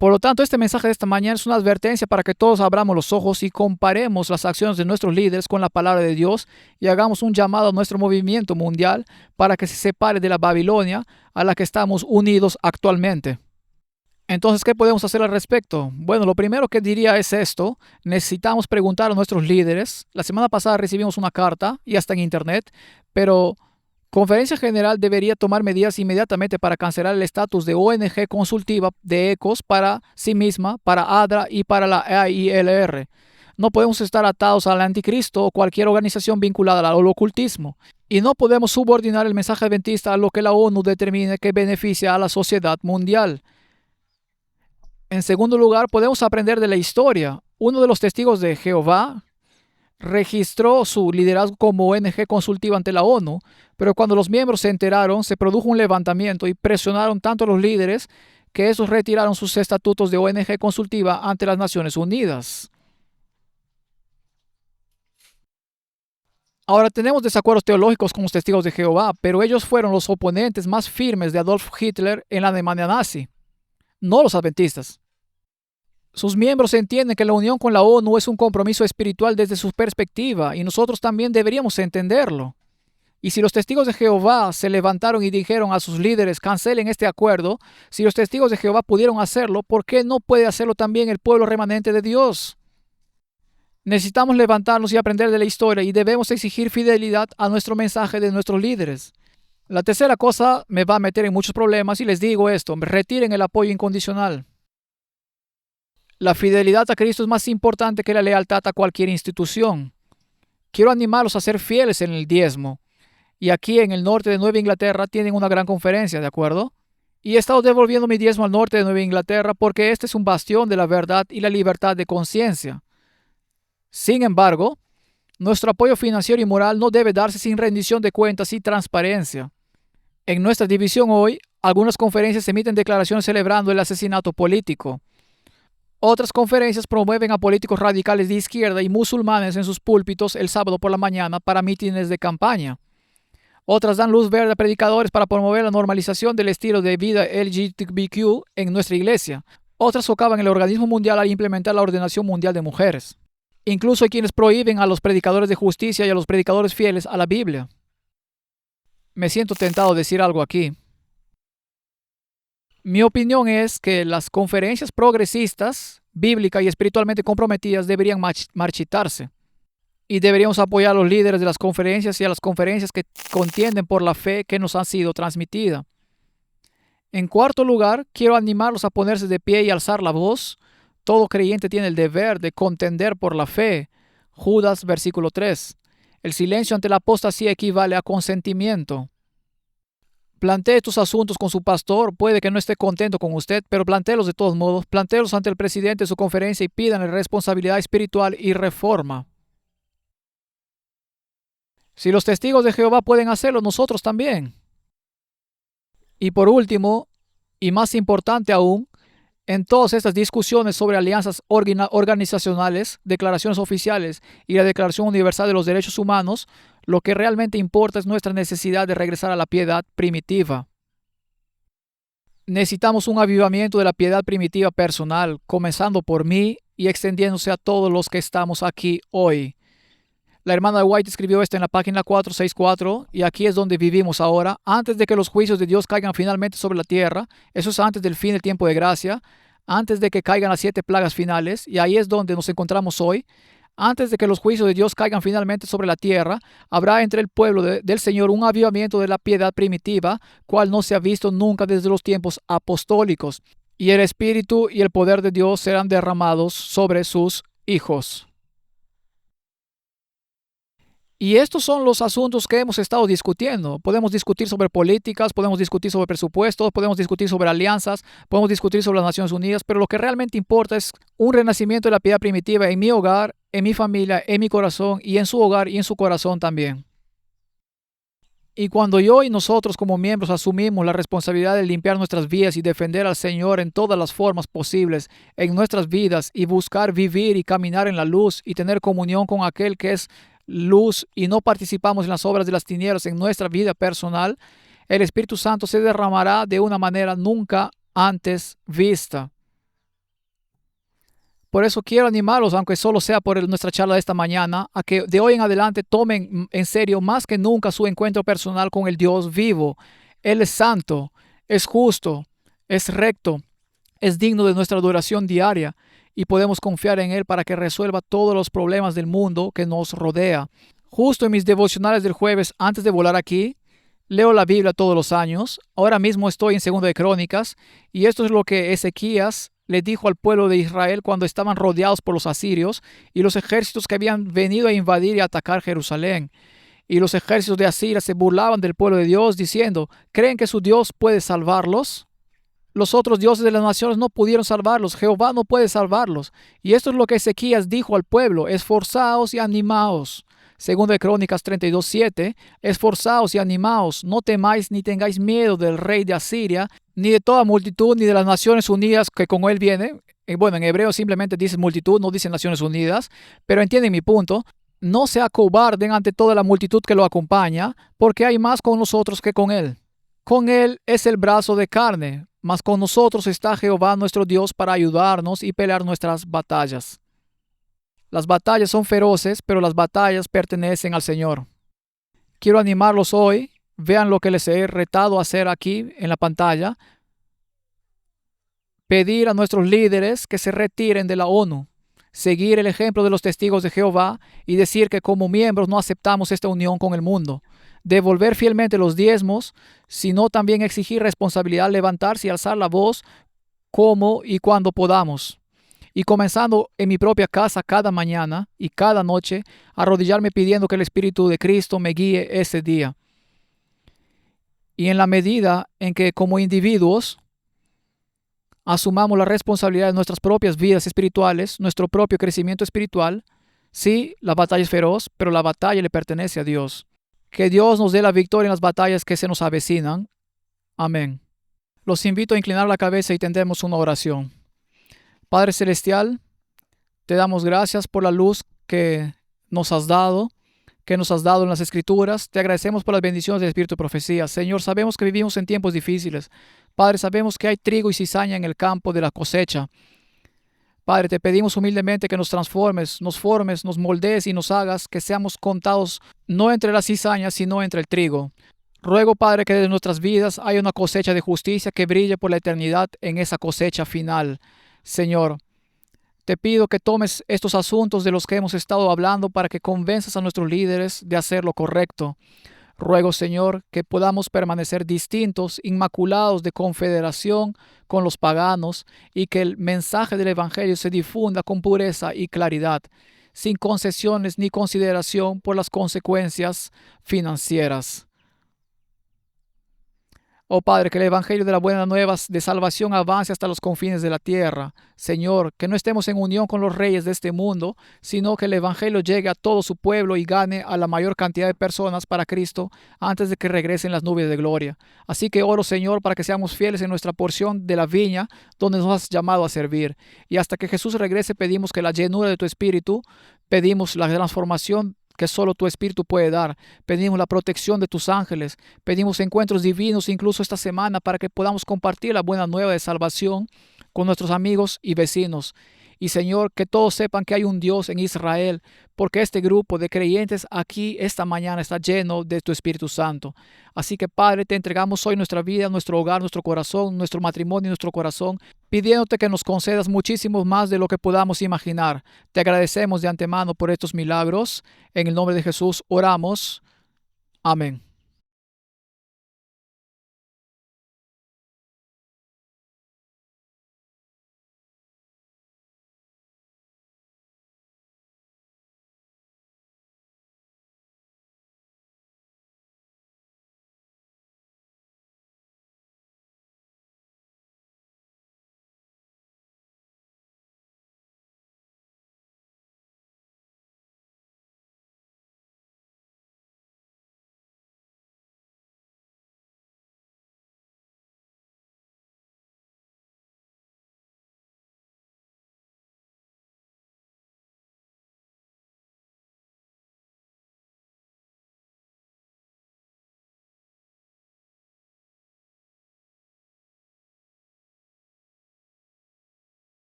Por lo tanto, este mensaje de esta mañana es una advertencia para que todos abramos los ojos y comparemos las acciones de nuestros líderes con la palabra de Dios y hagamos un llamado a nuestro movimiento mundial para que se separe de la Babilonia a la que estamos unidos actualmente. Entonces, ¿qué podemos hacer al respecto? Bueno, lo primero que diría es esto. Necesitamos preguntar a nuestros líderes. La semana pasada recibimos una carta, y hasta en internet, pero Conferencia General debería tomar medidas inmediatamente para cancelar el estatus de ONG consultiva de ECOS para sí misma, para ADRA y para la AILR. No podemos estar atados al anticristo o cualquier organización vinculada al ocultismo. Y no podemos subordinar el mensaje adventista a lo que la ONU determine que beneficia a la sociedad mundial. En segundo lugar, podemos aprender de la historia. Uno de los testigos de Jehová registró su liderazgo como ONG consultiva ante la ONU, pero cuando los miembros se enteraron, se produjo un levantamiento y presionaron tanto a los líderes que esos retiraron sus estatutos de ONG consultiva ante las Naciones Unidas. Ahora tenemos desacuerdos teológicos con los testigos de Jehová, pero ellos fueron los oponentes más firmes de Adolf Hitler en la Alemania nazi, no los adventistas. Sus miembros entienden que la unión con la ONU es un compromiso espiritual desde su perspectiva y nosotros también deberíamos entenderlo. Y si los testigos de Jehová se levantaron y dijeron a sus líderes cancelen este acuerdo, si los testigos de Jehová pudieron hacerlo, ¿por qué no puede hacerlo también el pueblo remanente de Dios? Necesitamos levantarnos y aprender de la historia y debemos exigir fidelidad a nuestro mensaje de nuestros líderes. La tercera cosa me va a meter en muchos problemas y les digo esto, retiren el apoyo incondicional. La fidelidad a Cristo es más importante que la lealtad a cualquier institución. Quiero animarlos a ser fieles en el diezmo. Y aquí en el norte de Nueva Inglaterra tienen una gran conferencia, ¿de acuerdo? Y he estado devolviendo mi diezmo al norte de Nueva Inglaterra porque este es un bastión de la verdad y la libertad de conciencia. Sin embargo, nuestro apoyo financiero y moral no debe darse sin rendición de cuentas y transparencia. En nuestra división hoy, algunas conferencias emiten declaraciones celebrando el asesinato político. Otras conferencias promueven a políticos radicales de izquierda y musulmanes en sus púlpitos el sábado por la mañana para mítines de campaña. Otras dan luz verde a predicadores para promover la normalización del estilo de vida LGBTQ en nuestra iglesia. Otras socavan el organismo mundial al implementar la ordenación mundial de mujeres. Incluso hay quienes prohíben a los predicadores de justicia y a los predicadores fieles a la Biblia. Me siento tentado a decir algo aquí. Mi opinión es que las conferencias progresistas, bíblicas y espiritualmente comprometidas deberían marchitarse. Y deberíamos apoyar a los líderes de las conferencias y a las conferencias que contienden por la fe que nos han sido transmitida. En cuarto lugar, quiero animarlos a ponerse de pie y alzar la voz. Todo creyente tiene el deber de contender por la fe. Judas, versículo 3. El silencio ante la apostasía equivale a consentimiento. Plantee tus asuntos con su pastor. Puede que no esté contento con usted, pero plantéelos de todos modos. Plantéelos ante el presidente de su conferencia y pídanle responsabilidad espiritual y reforma. Si los testigos de Jehová pueden hacerlo, nosotros también. Y por último, y más importante aún, en todas estas discusiones sobre alianzas organizacionales, declaraciones oficiales y la Declaración Universal de los Derechos Humanos, lo que realmente importa es nuestra necesidad de regresar a la piedad primitiva. Necesitamos un avivamiento de la piedad primitiva personal, comenzando por mí y extendiéndose a todos los que estamos aquí hoy. La hermana White escribió esto en la página 464 y aquí es donde vivimos ahora, antes de que los juicios de Dios caigan finalmente sobre la tierra. Eso es antes del fin del tiempo de gracia, antes de que caigan las 7 plagas finales, y ahí es donde nos encontramos hoy. Antes de que los juicios de Dios caigan finalmente sobre la tierra, habrá entre el pueblo del Señor un avivamiento de la piedad primitiva, cual no se ha visto nunca desde los tiempos apostólicos, y el Espíritu y el poder de Dios serán derramados sobre sus hijos. Y estos son los asuntos que hemos estado discutiendo. Podemos discutir sobre políticas, podemos discutir sobre presupuestos, podemos discutir sobre alianzas, podemos discutir sobre las Naciones Unidas, pero lo que realmente importa es un renacimiento de la piedad primitiva en mi hogar, en mi familia, en mi corazón y en su hogar y en su corazón también. Y cuando yo y nosotros como miembros asumimos la responsabilidad de limpiar nuestras vidas y defender al Señor en todas las formas posibles en nuestras vidas y buscar vivir y caminar en la luz y tener comunión con aquel que es luz y no participamos en las obras de las tinieblas en nuestra vida personal, el Espíritu Santo se derramará de una manera nunca antes vista. Por eso quiero animarlos, aunque solo sea por nuestra charla de esta mañana, a que de hoy en adelante tomen en serio más que nunca su encuentro personal con el Dios vivo. Él es santo, es justo, es recto, es digno de nuestra adoración diaria y podemos confiar en Él para que resuelva todos los problemas del mundo que nos rodea. Justo en mis devocionales del jueves, antes de volar aquí, leo la Biblia todos los años. Ahora mismo estoy en 2 de Crónicas y esto es lo que Ezequías le dijo al pueblo de Israel cuando estaban rodeados por los asirios y los ejércitos que habían venido a invadir y atacar Jerusalén. Y los ejércitos de Asiria se burlaban del pueblo de Dios diciendo, ¿creen que su Dios puede salvarlos? Los otros dioses de las naciones no pudieron salvarlos. Jehová no puede salvarlos. Y esto es lo que Ezequías dijo al pueblo. Esforzaos y animaos. 2 de Crónicas 32:7. Esforzaos y animaos. No temáis ni tengáis miedo del rey de Asiria, ni de toda multitud, ni de las Naciones Unidas que con él viene. Bueno, en hebreo simplemente dice multitud, no dice Naciones Unidas. Pero entienden mi punto. No se acobarden ante toda la multitud que lo acompaña, porque hay más con nosotros que con él. Con él es el brazo de carne, mas con nosotros está Jehová nuestro Dios para ayudarnos y pelear nuestras batallas. Las batallas son feroces, pero las batallas pertenecen al Señor. Quiero animarlos hoy. Vean lo que les he retado a hacer aquí en la pantalla. Pedir a nuestros líderes que se retiren de la ONU. Seguir el ejemplo de los testigos de Jehová y decir que como miembros no aceptamos esta unión con el mundo. Devolver fielmente los diezmos, sino también exigir responsabilidad, levantarse y alzar la voz como y cuando podamos. Y comenzando en mi propia casa cada mañana y cada noche, arrodillarme pidiendo que el Espíritu de Cristo me guíe ese día. Y en la medida en que como individuos asumamos la responsabilidad de nuestras propias vidas espirituales, nuestro propio crecimiento espiritual, sí, la batalla es feroz, pero la batalla le pertenece a Dios. Que Dios nos dé la victoria en las batallas que se nos avecinan. Amén. Los invito a inclinar la cabeza y tendremos una oración. Padre Celestial, te damos gracias por la luz que nos has dado en las Escrituras. Te agradecemos por las bendiciones del Espíritu de Profecía. Señor, sabemos que vivimos en tiempos difíciles. Padre, sabemos que hay trigo y cizaña en el campo de la cosecha. Padre, te pedimos humildemente que nos transformes, nos formes, nos moldees y nos hagas que seamos contados no entre las cizañas, sino entre el trigo. Ruego, Padre, que de nuestras vidas haya una cosecha de justicia que brille por la eternidad en esa cosecha final. Señor, te pido que tomes estos asuntos de los que hemos estado hablando para que convenzas a nuestros líderes de hacer lo correcto. Ruego, Señor, que podamos permanecer distintos, inmaculados de confederación con los paganos y que el mensaje del Evangelio se difunda con pureza y claridad. sin concesiones ni consideración por las consecuencias financieras. Oh Padre, que el Evangelio de las buenas nuevas de salvación avance hasta los confines de la tierra. Señor, que no estemos en unión con los reyes de este mundo, sino que el Evangelio llegue a todo su pueblo y gane a la mayor cantidad de personas para Cristo antes de que regresen las nubes de gloria. Así que oro, Señor, para que seamos fieles en nuestra porción de la viña donde nos has llamado a servir. Y hasta que Jesús regrese pedimos que la llenura de tu Espíritu, pedimos la transformación que solo tu Espíritu puede dar. Pedimos la protección de tus ángeles. Pedimos encuentros divinos incluso esta semana para que podamos compartir la buena nueva de salvación con nuestros amigos y vecinos. Y Señor, que todos sepan que hay un Dios en Israel, porque este grupo de creyentes aquí esta mañana está lleno de tu Espíritu Santo. Así que Padre, te entregamos hoy nuestra vida, nuestro hogar, nuestro corazón, nuestro matrimonio y nuestro corazón, pidiéndote que nos concedas muchísimo más de lo que podamos imaginar. Te agradecemos de antemano por estos milagros. En el nombre de Jesús oramos. Amén.